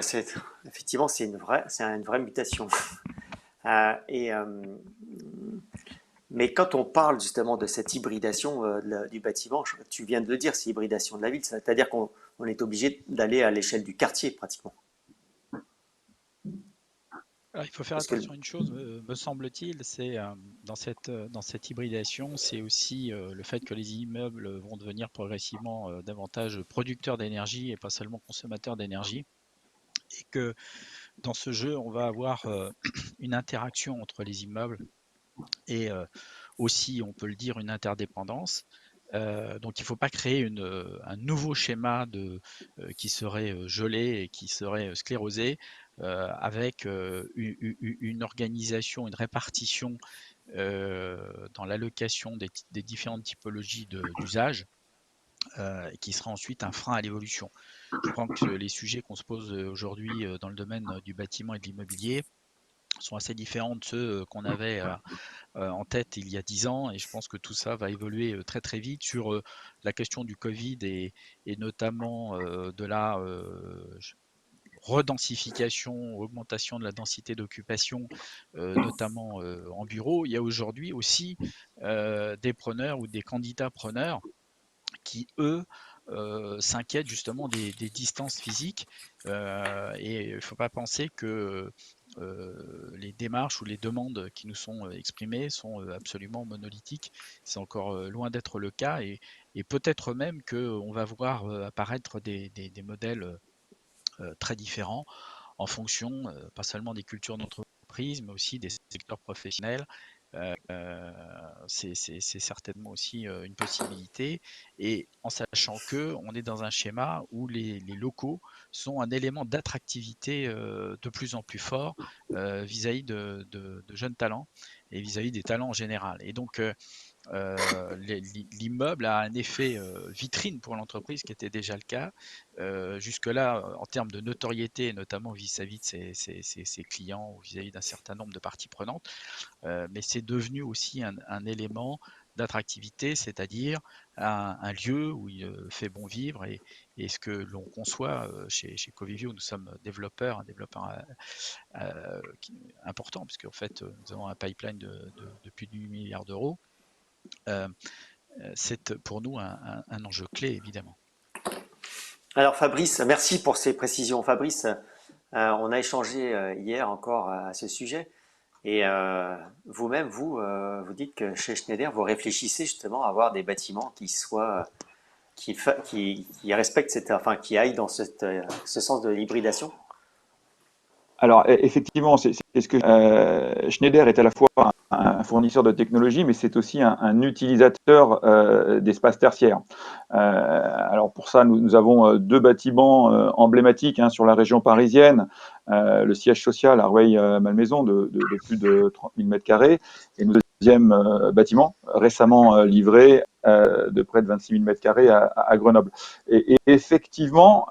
effectivement, c'est une vraie mutation. Mais quand on parle justement de cette hybridation du bâtiment, tu viens de le dire, c'est hybridation de la ville, c'est-à-dire qu'on est obligé d'aller à l'échelle du quartier pratiquement. Alors, il faut faire Parce que attention à une chose, me semble-t-il, c'est dans cette hybridation, c'est aussi le fait que les immeubles vont devenir progressivement davantage producteurs d'énergie et pas seulement consommateurs d'énergie. Et que dans ce jeu, on va avoir une interaction entre les immeubles et aussi, on peut le dire, une interdépendance. Donc il ne faut pas créer un nouveau schéma qui serait gelé et qui serait sclérosé avec une organisation, une répartition dans l'allocation des différentes typologies d'usage qui sera ensuite un frein à l'évolution. Je crois que les sujets qu'on se pose aujourd'hui dans le domaine du bâtiment et de l'immobilier sont assez différents de ceux qu'on avait en tête il y a 10 ans, et je pense que tout ça va évoluer très très vite sur la question du Covid et notamment de la redensification, augmentation de la densité d'occupation, notamment en bureau. Il y a aujourd'hui aussi des preneurs ou des candidats preneurs qui, eux, s'inquiètent justement des distances physiques. Et il ne faut pas penser que les démarches ou les demandes qui nous sont exprimées sont absolument monolithiques. C'est encore loin d'être le cas. Et peut-être même qu'on va voir apparaître des modèles très différents en fonction, pas seulement des cultures d'entreprise, mais aussi des secteurs professionnels. C'est certainement aussi une possibilité, et en sachant que on est dans un schéma où les locaux sont un élément d'attractivité de plus en plus fort vis-à-vis de jeunes talents et vis-à-vis des talents en général. Et donc l'immeuble a un effet vitrine pour l'entreprise qui était déjà le cas. Jusque-là, en termes de notoriété, notamment vis-à-vis de ses clients ou vis-à-vis d'un certain nombre de parties prenantes, mais c'est devenu aussi un élément d'attractivité, c'est-à-dire un lieu où il fait bon vivre. Et ce que l'on conçoit chez Covivio, nous sommes développeurs, un développeur important, puisque en fait, nous avons un pipeline de plus de 8 milliards d'euros. C'est pour nous un enjeu clé, évidemment. Alors Fabrice, merci pour ces précisions. Fabrice, on a échangé hier encore à ce sujet. Et vous-même, vous dites que chez Schneider, vous réfléchissez justement à avoir des bâtiments qui soient, qui respectent enfin, qui aillent dans ce sens de l'hybridation. Alors, effectivement, c'est ce que Schneider est à la fois un fournisseur de technologie, mais c'est aussi un utilisateur d'espaces tertiaires. Alors pour ça, nous avons deux bâtiments emblématiques sur la région parisienne, le siège social à Rueil-Malmaison de plus de 30 000 m², et nous deuxième bâtiment récemment livré de près de 26 000 m² à Grenoble. Et effectivement,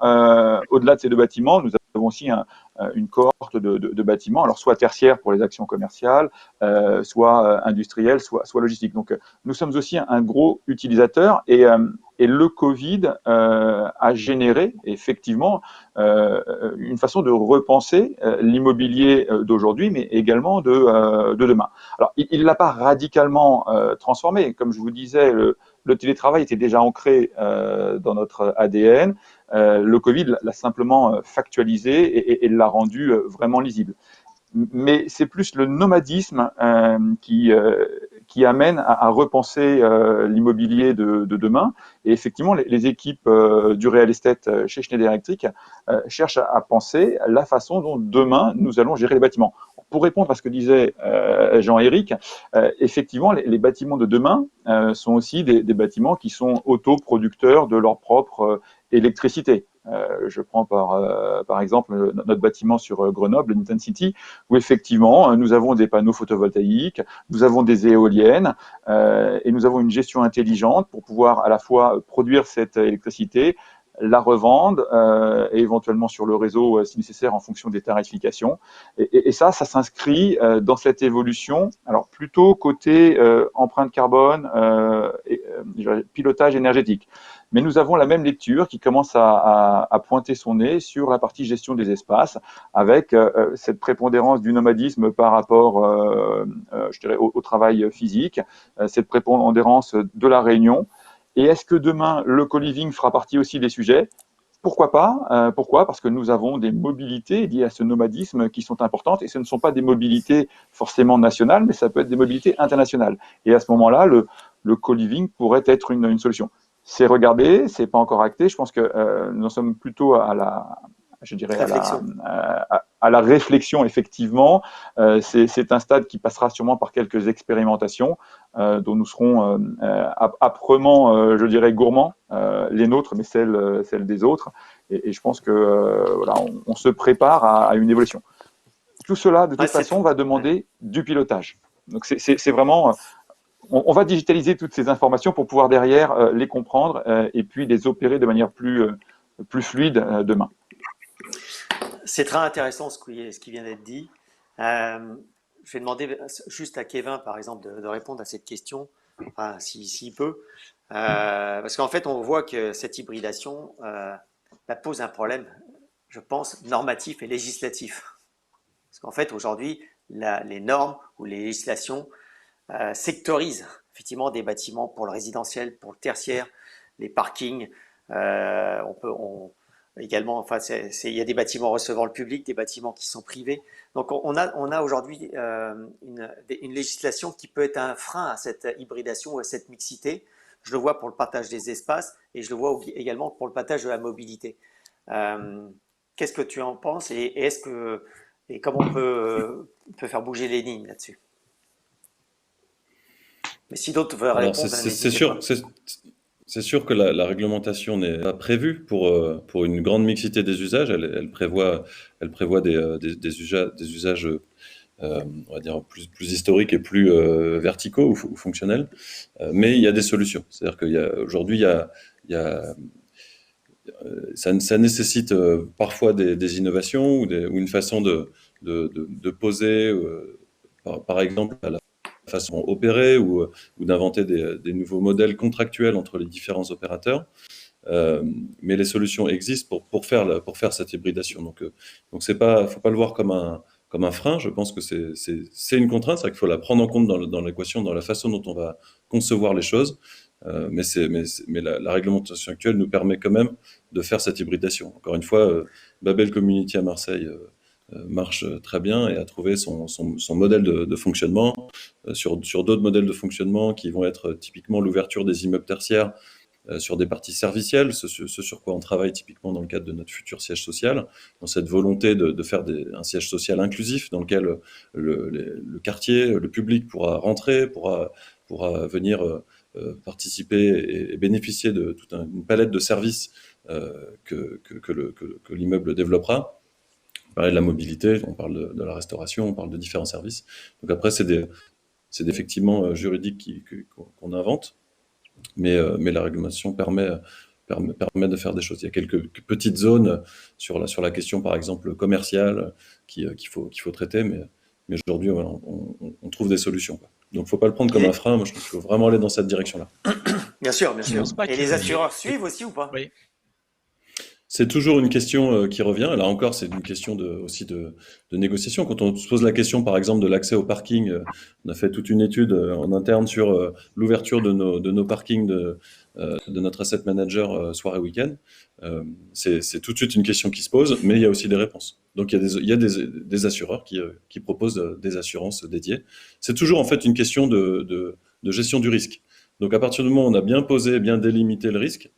au-delà de ces deux bâtiments, nous avons aussi une cohorte de bâtiments, alors soit tertiaires pour les actions commerciales, soit industrielles, soit logistiques. Donc nous sommes aussi un gros utilisateur, et le Covid a généré effectivement une façon de repenser l'immobilier d'aujourd'hui, mais également de demain. Alors il ne l'a pas radicalement transformé. Comme je vous disais, le télétravail était déjà ancré dans notre ADN. Le Covid l'a simplement factualisé et l'a rendu vraiment lisible. Mais c'est plus le nomadisme qui amène à repenser l'immobilier de demain. Et effectivement, les équipes du real estate chez Schneider Electric cherchent à penser la façon dont demain nous allons gérer les bâtiments. Pour répondre à ce que disait Jean-Éric, effectivement, les bâtiments de demain sont aussi des bâtiments qui sont autoproducteurs de leur propre électricité. Je prends par exemple notre bâtiment sur Grenoble, Newton City, où effectivement nous avons des panneaux photovoltaïques, nous avons des éoliennes et nous avons une gestion intelligente pour pouvoir à la fois produire cette électricité, la revendre et éventuellement sur le réseau si nécessaire en fonction des tarifications. Et ça s'inscrit dans cette évolution, alors plutôt côté empreinte carbone et pilotage énergétique. Mais nous avons la même lecture qui commence à pointer son nez sur la partie gestion des espaces, avec cette prépondérance du nomadisme par rapport, je dirais, au travail physique, cette prépondérance de la réunion. Et est-ce que demain, le co-living fera partie aussi des sujets ? pourquoi pas? Pourquoi? Parce que nous avons des mobilités liées à ce nomadisme qui sont importantes et ce ne sont pas des mobilités forcément nationales, mais ça peut être des mobilités internationales. Et à ce moment-là, le co-living pourrait être une solution. C'est regardé, c'est pas encore acté. Je pense que nous en sommes plutôt à la, je dirais Réflexion. à la réflexion effectivement. C'est un stade qui passera sûrement par quelques expérimentations dont nous serons âprement, je dirais, gourmands, les nôtres, mais celles des autres. Et je pense que voilà, on se prépare à une évolution. Tout cela, de toute façon, va demander du pilotage. Donc c'est vraiment, on va digitaliser toutes ces informations pour pouvoir derrière les comprendre et puis les opérer de manière plus fluide demain. C'est très intéressant ce qui vient d'être dit. Je vais demander juste à Kevin, par exemple, de répondre à cette question, enfin, s'il peut. Parce qu'en fait, on voit que cette hybridation pose un problème, je pense, normatif et législatif. Parce qu'en fait, aujourd'hui, les normes ou les législations sectorisent effectivement des bâtiments pour le résidentiel, pour le tertiaire, les parkings. Également, enfin, il y a des bâtiments recevant le public, des bâtiments qui sont privés. Donc, on a aujourd'hui une législation qui peut être un frein à cette hybridation ou à cette mixité. Je le vois pour le partage des espaces et je le vois également pour le partage de la mobilité. Qu'est-ce que tu en penses et comment on peut faire bouger les lignes là-dessus? Mais si d'autres veulent Alors, répondre, n'hésitez pas. c'est sûr que la réglementation n'est pas prévue pour une grande mixité des usages. Elle prévoit des usages, on va dire, plus historiques et plus verticaux ou fonctionnels. Mais il y a des solutions. C'est-à-dire qu'aujourd'hui, ça nécessite parfois des innovations ou une façon de poser, par exemple, à la façon opérée ou d'inventer des nouveaux modèles contractuels entre les différents opérateurs. Mais les solutions existent pour faire cette hybridation. Donc faut pas le voir comme un frein. Je pense que c'est une contrainte, c'est vrai qu'il faut la prendre en compte dans l'équation, dans la façon dont on va concevoir les choses. Mais la réglementation actuelle nous permet quand même de faire cette hybridation. Encore une fois, Babel Community à Marseille marche très bien et a trouvé son modèle de fonctionnement. Sur d'autres modèles de fonctionnement qui vont être typiquement l'ouverture des immeubles tertiaires sur des parties servicielles, ce sur quoi on travaille typiquement dans le cadre de notre futur siège social, dans cette volonté de faire un siège social inclusif dans lequel le quartier, le public pourra rentrer, pourra venir participer et bénéficier de toute une palette de services que l'immeuble développera. On parle de la mobilité, on parle de la restauration, on parle de différents services. Donc après, c'est effectivement juridique qu'on invente, mais la réglementation permet de faire des choses. Il y a quelques petites zones sur la question, par exemple, commerciale qu'il faut traiter, mais aujourd'hui, voilà, on trouve des solutions, quoi. Donc, il ne faut pas le prendre comme un frein. Moi, je pense qu'il faut vraiment aller dans cette direction-là. Bien sûr, bien sûr. Et les assureurs Oui. suivent aussi ou pas? Oui. C'est toujours une question qui revient. Là encore, c'est une question aussi de négociation. Quand on se pose la question, par exemple, de l'accès au parking, on a fait toute une étude en interne sur l'ouverture de nos parkings de notre asset manager soir et week-end. C'est tout de suite une question qui se pose, mais il y a aussi des réponses. Donc il y a des assureurs qui proposent des assurances dédiées. C'est toujours en fait une question de gestion du risque. Donc à partir du moment où on a bien posé, bien délimité le risque,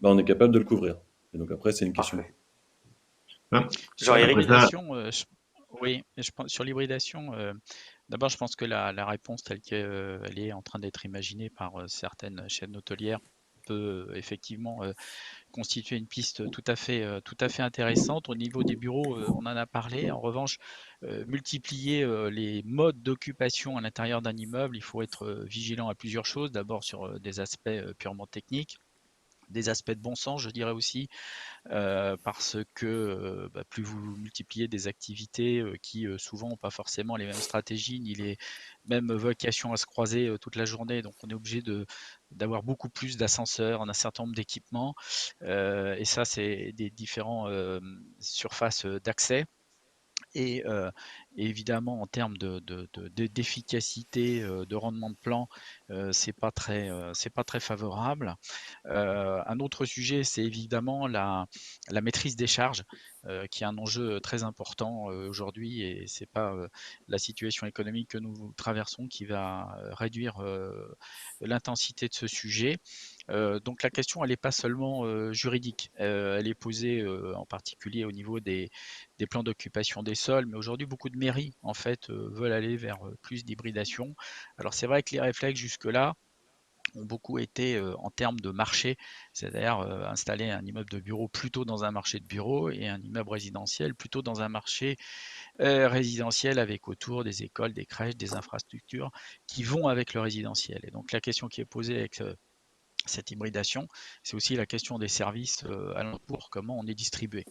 on est capable de le couvrir. Et donc après, c'est une question. Sur l'hybridation, oui, sur l'hybridation, d'abord, je pense que la réponse telle qu'elle est en train d'être imaginée par certaines chaînes hôtelières peut effectivement constituer une piste tout à fait intéressante. Au niveau des bureaux, on en a parlé. En revanche, multiplier les modes d'occupation à l'intérieur d'un immeuble, il faut être vigilant à plusieurs choses. D'abord sur des aspects purement techniques, des aspects de bon sens, je dirais aussi, parce que plus vous multipliez des activités qui souvent n'ont pas forcément les mêmes stratégies ni les mêmes vocations à se croiser toute la journée, donc on est obligé d'avoir beaucoup plus d'ascenseurs, un certain nombre d'équipements, et ça c'est des différents surfaces d'accès. Et Et évidemment, en termes d'efficacité, de rendement de plan, c'est pas très favorable. Un autre sujet, c'est évidemment la maîtrise des charges, qui est un enjeu très important aujourd'hui, et c'est pas la situation économique que nous traversons qui va réduire l'intensité de ce sujet. Donc la question, elle n'est pas seulement juridique, elle est posée en particulier au niveau des plans d'occupation des sols, mais aujourd'hui beaucoup de mairies en fait veulent aller vers plus d'hybridation. Alors c'est vrai que les réflexes jusque-là ont beaucoup été en termes de marché, c'est-à-dire installer un immeuble de bureau plutôt dans un marché de bureaux et un immeuble résidentiel plutôt dans un marché résidentiel avec autour des écoles, des crèches, des infrastructures qui vont avec le résidentiel. Et donc la question qui est posée avec cette hybridation, c'est aussi la question des services alentour, comment on est distribué.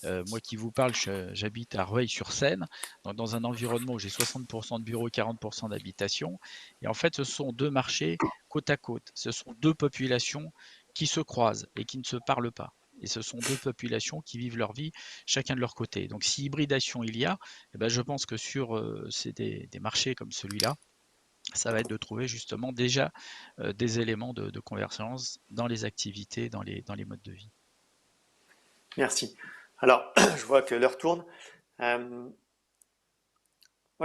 Moi qui vous parle, j'habite à Rueil-sur-Seine, dans un environnement où j'ai 60% de bureaux et 40% d'habitation. Et en fait, ce sont deux marchés côte à côte. Ce sont deux populations qui se croisent et qui ne se parlent pas. Et ce sont deux populations qui vivent leur vie chacun de leur côté. Donc si hybridation il y a, eh ben, je pense que sur des marchés comme celui-là, ça va être de trouver justement déjà des éléments de convergence dans les activités, dans les modes de vie. Merci. Alors, je vois que l'heure tourne. Moi,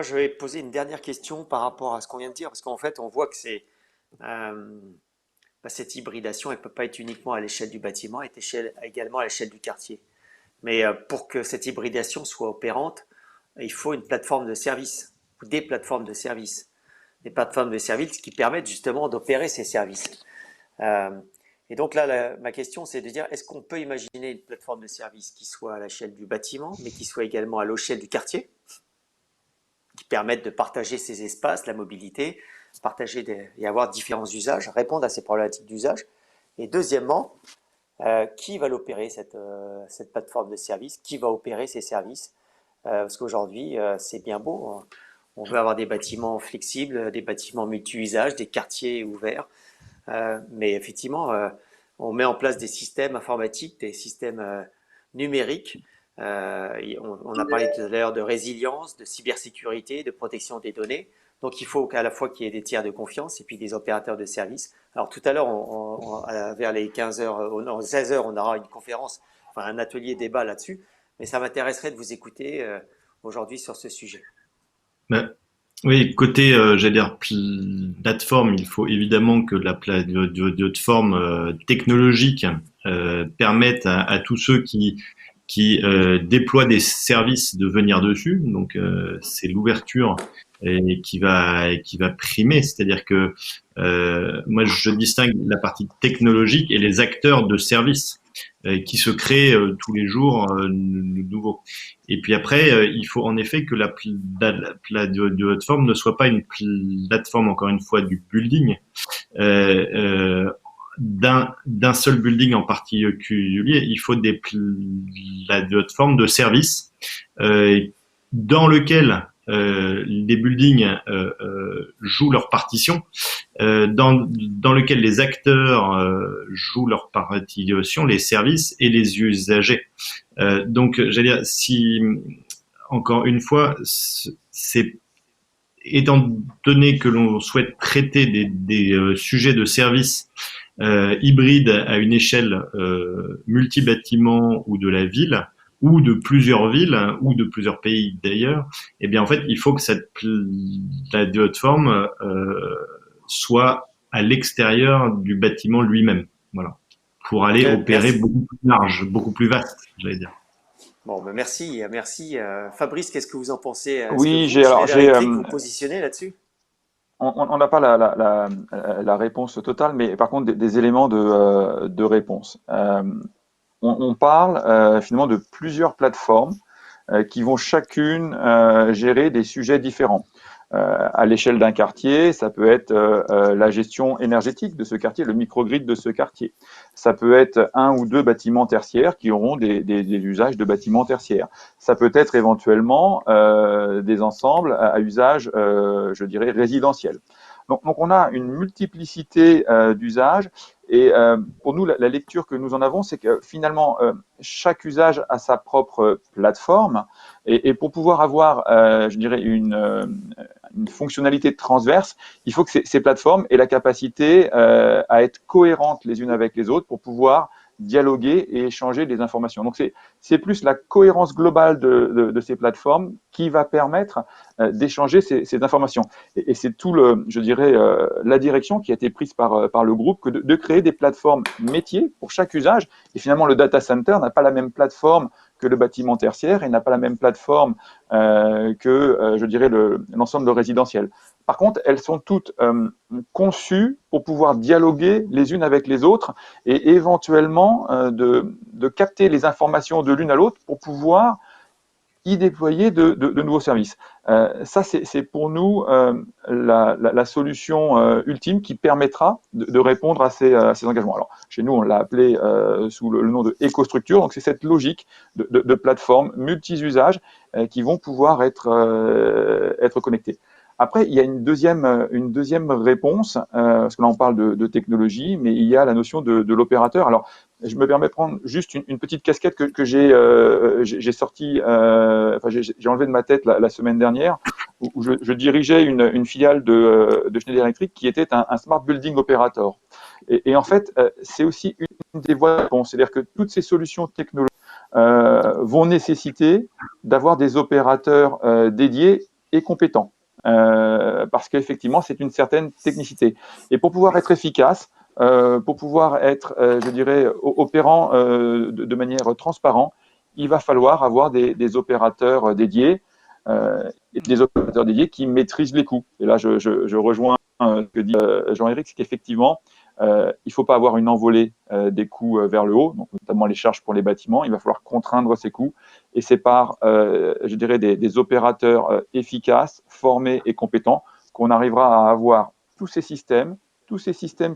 je vais poser une dernière question par rapport à ce qu'on vient de dire, parce qu'en fait, on voit que cette hybridation, elle ne peut pas être uniquement à l'échelle du bâtiment, elle est également à l'échelle du quartier. Mais pour que cette hybridation soit opérante, il faut une plateforme de service, ou des plateformes de service. Des plateformes de services qui permettent justement d'opérer ces services. Et donc là, ma question, c'est de dire, est-ce qu'on peut imaginer une plateforme de service qui soit à l'échelle du bâtiment, mais qui soit également à l'échelle du quartier, qui permette de partager ces espaces, la mobilité, et avoir différents usages, répondre à ces problématiques d'usage. Et deuxièmement, qui va l'opérer, cette plateforme de service? Qui va opérer ces services? Parce qu'aujourd'hui, c'est bien beau, hein. On veut avoir des bâtiments flexibles, des bâtiments multi-usages, des quartiers ouverts. Mais effectivement, on met en place des systèmes informatiques, des systèmes numériques. On a parlé tout à l'heure de résilience, de cybersécurité, de protection des données. Donc il faut qu'à la fois qu'il y ait des tiers de confiance et puis des opérateurs de services. Alors tout à l'heure, vers les 15h, 16h, on aura une conférence, enfin un atelier débat là-dessus. Mais ça m'intéresserait de vous écouter aujourd'hui sur ce sujet. Ben, oui, côté, j'allais dire plateforme, il faut évidemment que la plateforme technologique permette à tous ceux qui déploient des services de venir dessus. Donc, c'est l'ouverture qui va primer. C'est-à-dire que moi, je distingue la partie technologique et les acteurs de services qui se créent tous les jours nouveaux. Et puis après, il faut en effet que la plateforme ne soit pas une plateforme, encore une fois, du building, d'un seul building en particulier. Il faut des plateformes de services dans lequel les buildings jouent leur partition, dans lequel les acteurs jouent leur partition, les services et les usagers. Donc, j'allais dire, si encore une fois, c'est étant donné que l'on souhaite traiter des sujets de services hybrides à une échelle multi-bâtiment ou de la ville, ou de plusieurs villes, ou de plusieurs pays d'ailleurs, eh bien en fait, il faut que cette plateforme soit à l'extérieur du bâtiment lui-même, voilà, pour aller opérer beaucoup plus large, beaucoup plus vaste, j'allais dire. Bon, ben merci. Fabrice, qu'est-ce que vous en pensez? Oui, vous positionnez là-dessus? On n'a pas la réponse totale, mais par contre des éléments de réponse. On parle finalement de plusieurs plateformes qui vont chacune gérer des sujets différents. À l'échelle d'un quartier, ça peut être la gestion énergétique de ce quartier, le microgrid de ce quartier. Ça peut être un ou deux bâtiments tertiaires qui auront des usages de bâtiments tertiaires. Ça peut être éventuellement des ensembles à usage, je dirais, résidentiel. Donc on a une multiplicité d'usages Et pour nous, la lecture que nous en avons, c'est que finalement, chaque usage a sa propre plateforme. Et pour pouvoir avoir, je dirais, une fonctionnalité transverse, il faut que ces plateformes aient la capacité à être cohérentes les unes avec les autres pour pouvoir dialoguer et échanger des informations. Donc, c'est plus la cohérence globale de ces plateformes qui va permettre d'échanger ces informations. Et c'est tout je dirais, la direction qui a été prise par le groupe que de créer des plateformes métiers pour chaque usage. Et finalement, le data center n'a pas la même plateforme que le bâtiment tertiaire et n'a pas la même plateforme que, je dirais, l'ensemble de résidentiel. Par contre, elles sont toutes conçues pour pouvoir dialoguer les unes avec les autres et éventuellement de capter les informations de l'une à l'autre pour pouvoir y déployer de nouveaux services. Ça, c'est pour nous la solution ultime qui permettra de répondre à ces engagements. Alors, chez nous, on l'a appelé sous le nom de écostructure. Donc, c'est cette logique de plateformes multi-usages qui vont pouvoir être connectées. Après, il y a une deuxième réponse, parce que là, on parle de technologie, mais il y a la notion de l'opérateur. Alors, je me permets de prendre juste une petite casquette que j'ai sortie, enfin, j'ai enlevé de ma tête la semaine dernière, où je dirigeais une filiale de Schneider Electric qui était un Smart Building Operator. Et en fait, c'est aussi une des voies de réponse. C'est-à-dire que toutes ces solutions technologiques vont nécessiter d'avoir des opérateurs dédiés et compétents. Parce qu'effectivement, c'est une certaine technicité. Et pour pouvoir être efficace, pour pouvoir être, je dirais, opérant de manière transparente, il va falloir avoir des opérateurs dédiés, qui maîtrisent les coûts. Et là, je rejoins ce que dit Jean-Éric, c'est qu'effectivement, il ne faut pas avoir une envolée des coûts vers le haut, donc notamment les charges pour les bâtiments. Il va falloir contraindre ces coûts. Et c'est par, je dirais, des opérateurs efficaces, formés et compétents qu'on arrivera à avoir tous ces systèmes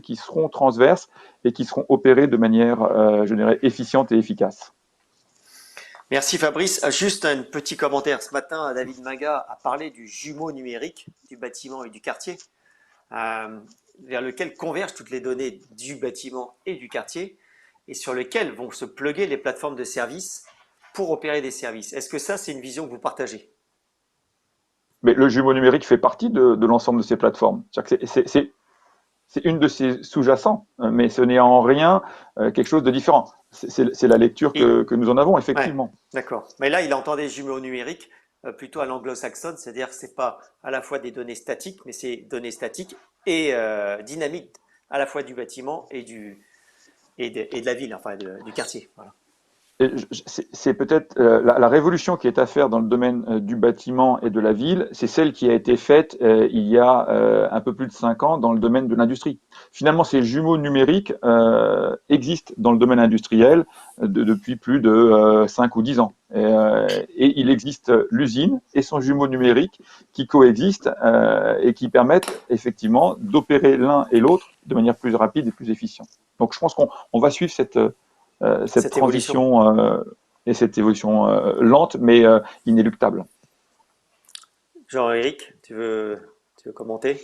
qui seront transverses et qui seront opérés de manière, je dirais, efficiente et efficace. Merci Fabrice. Juste un petit commentaire. Ce matin, David Maga a parlé du jumeau numérique du bâtiment et du quartier, vers lequel convergent toutes les données du bâtiment et du quartier, et sur lequel vont se plugger les plateformes de services pour opérer des services. Est-ce que ça, c'est une vision que vous partagez? Mais le jumeau numérique fait partie de l'ensemble de ces plateformes. C'est une de ces sous-jacents, mais ce n'est en rien quelque chose de différent. C'est la lecture que nous en avons, effectivement. Ouais, d'accord. Mais là, il entendait jumeau numérique plutôt à l'anglo-saxonne, c'est-à-dire que ce n'est pas à la fois des données statiques, mais c'est données statiques et dynamiques, à la fois du bâtiment et de la ville, enfin du quartier. Voilà. C'est peut-être la révolution qui est à faire dans le domaine du bâtiment et de la ville, c'est celle qui a été faite il y a un peu plus de 5 ans dans le domaine de l'industrie. Finalement, ces jumeaux numériques existent dans le domaine industriel depuis plus de 5 ou 10 ans. Et il existe l'usine et son jumeau numérique qui coexistent et qui permettent effectivement d'opérer l'un et l'autre de manière plus rapide et plus efficiente. Donc je pense qu'on va suivre cette transition et cette évolution lente mais inéluctable. Jean-Éric, tu veux commenter?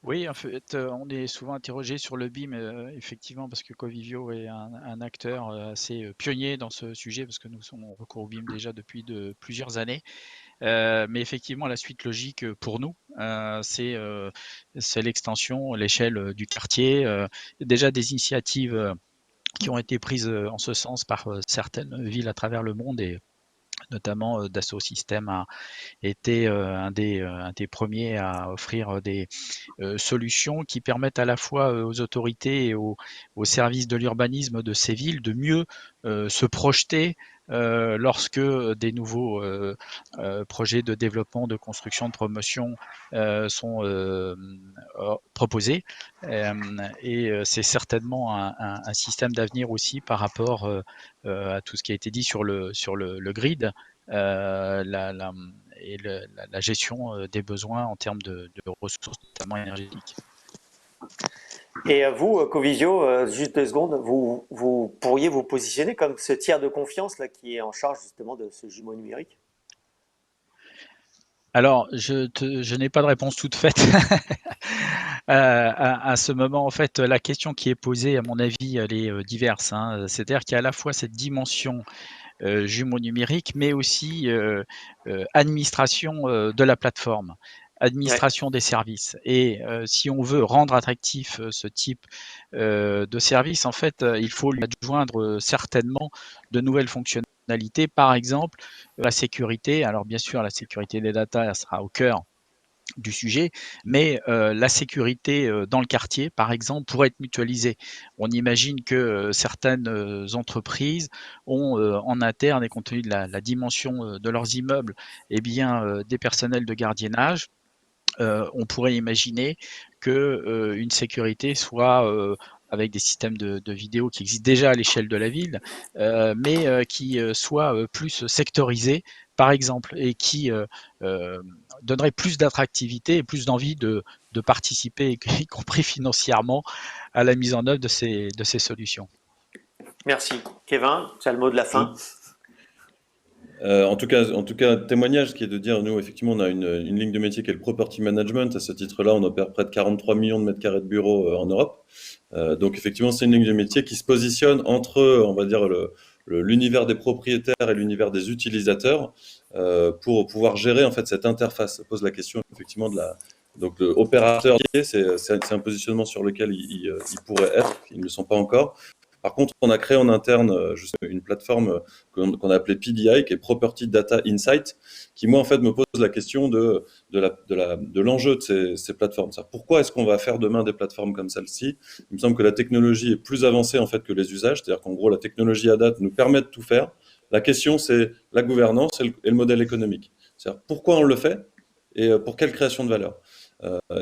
Oui, en fait, on est souvent interrogé sur le BIM, effectivement, parce que Covivio est un acteur assez pionnier dans ce sujet, parce que nous sommes en recours au BIM déjà depuis plusieurs années. Mais effectivement, la suite logique pour nous, c'est l'extension, l'échelle du quartier. Déjà des initiatives qui ont été prises en ce sens par certaines villes à travers le monde, et notamment Dassault Systèmes a été un des premiers à offrir des solutions qui permettent à la fois aux autorités et aux services de l'urbanisme de ces villes de mieux se projeter lorsque des nouveaux projets de développement, de construction, de promotion sont proposés. Et c'est certainement un système d'avenir aussi par rapport à tout ce qui a été dit sur le grid. La gestion des besoins en termes de ressources, notamment énergétiques. Et vous, Covivio, juste 2 secondes, vous pourriez vous positionner comme ce tiers de confiance là, qui est en charge justement de ce jumeau numérique? Alors, je n'ai pas de réponse toute faite. à ce moment, en fait, la question qui est posée, à mon avis, elle est diverse, hein. C'est-à-dire qu'il y a à la fois cette dimension jumeaux numériques, mais aussi administration de la plateforme, administration des services. Et si on veut rendre attractif ce type de service, en fait, il faut lui adjoindre certainement de nouvelles fonctionnalités. Par exemple, la sécurité. Alors bien sûr, la sécurité des data sera au cœur du sujet, mais la sécurité dans le quartier, par exemple, pourrait être mutualisée. On imagine que certaines entreprises ont en interne, et compte tenu de la dimension de leurs immeubles, eh bien, des personnels de gardiennage. On pourrait imaginer que une sécurité soit avec des systèmes de vidéo qui existent déjà à l'échelle de la ville, mais qui soient plus sectorisés, par exemple, et qui donnerait plus d'attractivité et plus d'envie de participer, y compris financièrement, à la mise en œuvre de ces solutions. Merci. Kevin, tu as le mot de la fin. En tout cas, témoignage qui est de dire, nous, effectivement, on a une ligne de métier qui est le property management. À ce titre-là, on opère près de 43 millions de mètres carrés de bureaux en Europe. Donc, effectivement, c'est une ligne de métier qui se positionne entre, on va dire, l'univers des propriétaires et l'univers des utilisateurs pour pouvoir gérer, en fait, cette interface. Ça pose la question, effectivement, donc, l'opérateur, c'est un positionnement sur lequel ils pourraient être. Ils ne le sont pas encore. Par contre, on a créé en interne une plateforme qu'on a appelée PDI, qui est Property Data Insight, qui, moi, en fait, me pose la question de l'enjeu de ces plateformes. Pourquoi est-ce qu'on va faire demain des plateformes comme celle-ci? Il me semble que la technologie est plus avancée, en fait, que les usages. C'est-à-dire qu'en gros, la technologie à date nous permet de tout faire. La question, c'est la gouvernance et le modèle économique. C'est-à-dire pourquoi on le fait et pour quelle création de valeur.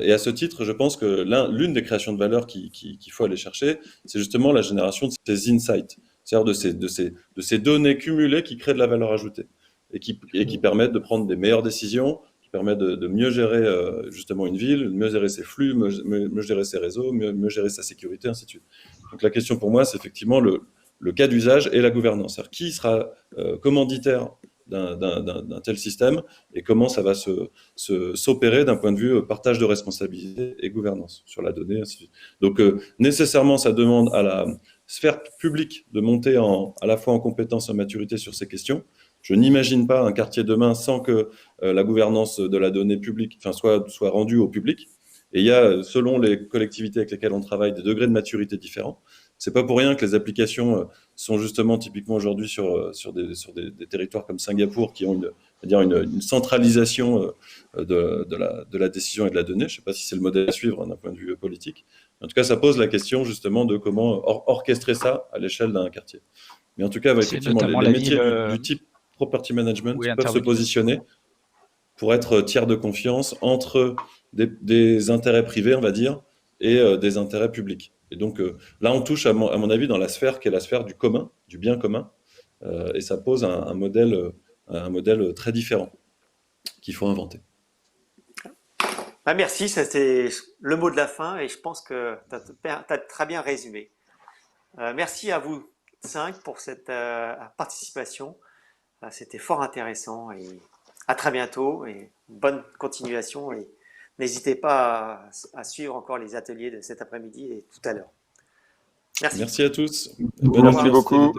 Et à ce titre, je pense que l'une des créations de valeur qu'il faut aller chercher, c'est justement la génération de ces insights, c'est-à-dire de ces données cumulées qui créent de la valeur ajoutée et qui permettent de prendre des meilleures décisions, qui permettent de mieux gérer justement une ville, mieux gérer ses flux, mieux gérer ses réseaux, mieux gérer sa sécurité, ainsi de suite. Donc la question pour moi, c'est effectivement le cas d'usage et la gouvernance. C'est-à-dire qui sera commanditaire d'un tel système et comment ça va s'opérer d'un point de vue partage de responsabilité et gouvernance sur la donnée, ainsi de suite. Donc nécessairement, ça demande à la sphère publique de monter à la fois en compétence et en maturité sur ces questions. Je n'imagine pas un quartier demain sans que la gouvernance de la donnée publique soit rendue au public. Et il y a, selon les collectivités avec lesquelles on travaille, des degrés de maturité différents. C'est pas pour rien que les applications sont justement typiquement aujourd'hui sur des territoires comme Singapour qui ont une centralisation de la décision et de la donnée. Je ne sais pas si c'est le modèle à suivre d'un point de vue politique. En tout cas, ça pose la question justement de comment orchestrer ça à l'échelle d'un quartier. Mais en tout cas, effectivement, les métiers du type property management peuvent se positionner pour être tiers de confiance entre des intérêts privés, on va dire, et des intérêts publics. Et donc là, on touche, à mon avis, dans la sphère qui est la sphère du commun, du bien commun, et ça pose un modèle très différent qu'il faut inventer. Merci, c'était le mot de la fin et je pense que tu as très bien résumé. Merci à vous 5 pour cette participation. C'était fort intéressant et à très bientôt et bonne continuation. Et n'hésitez pas à suivre encore les ateliers de cet après-midi et tout à l'heure. Merci. Merci à tous. Merci beaucoup.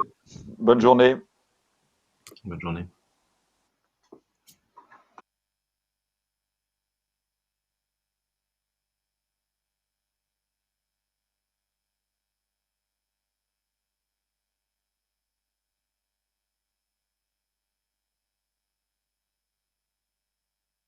Bonne journée. Bonne journée.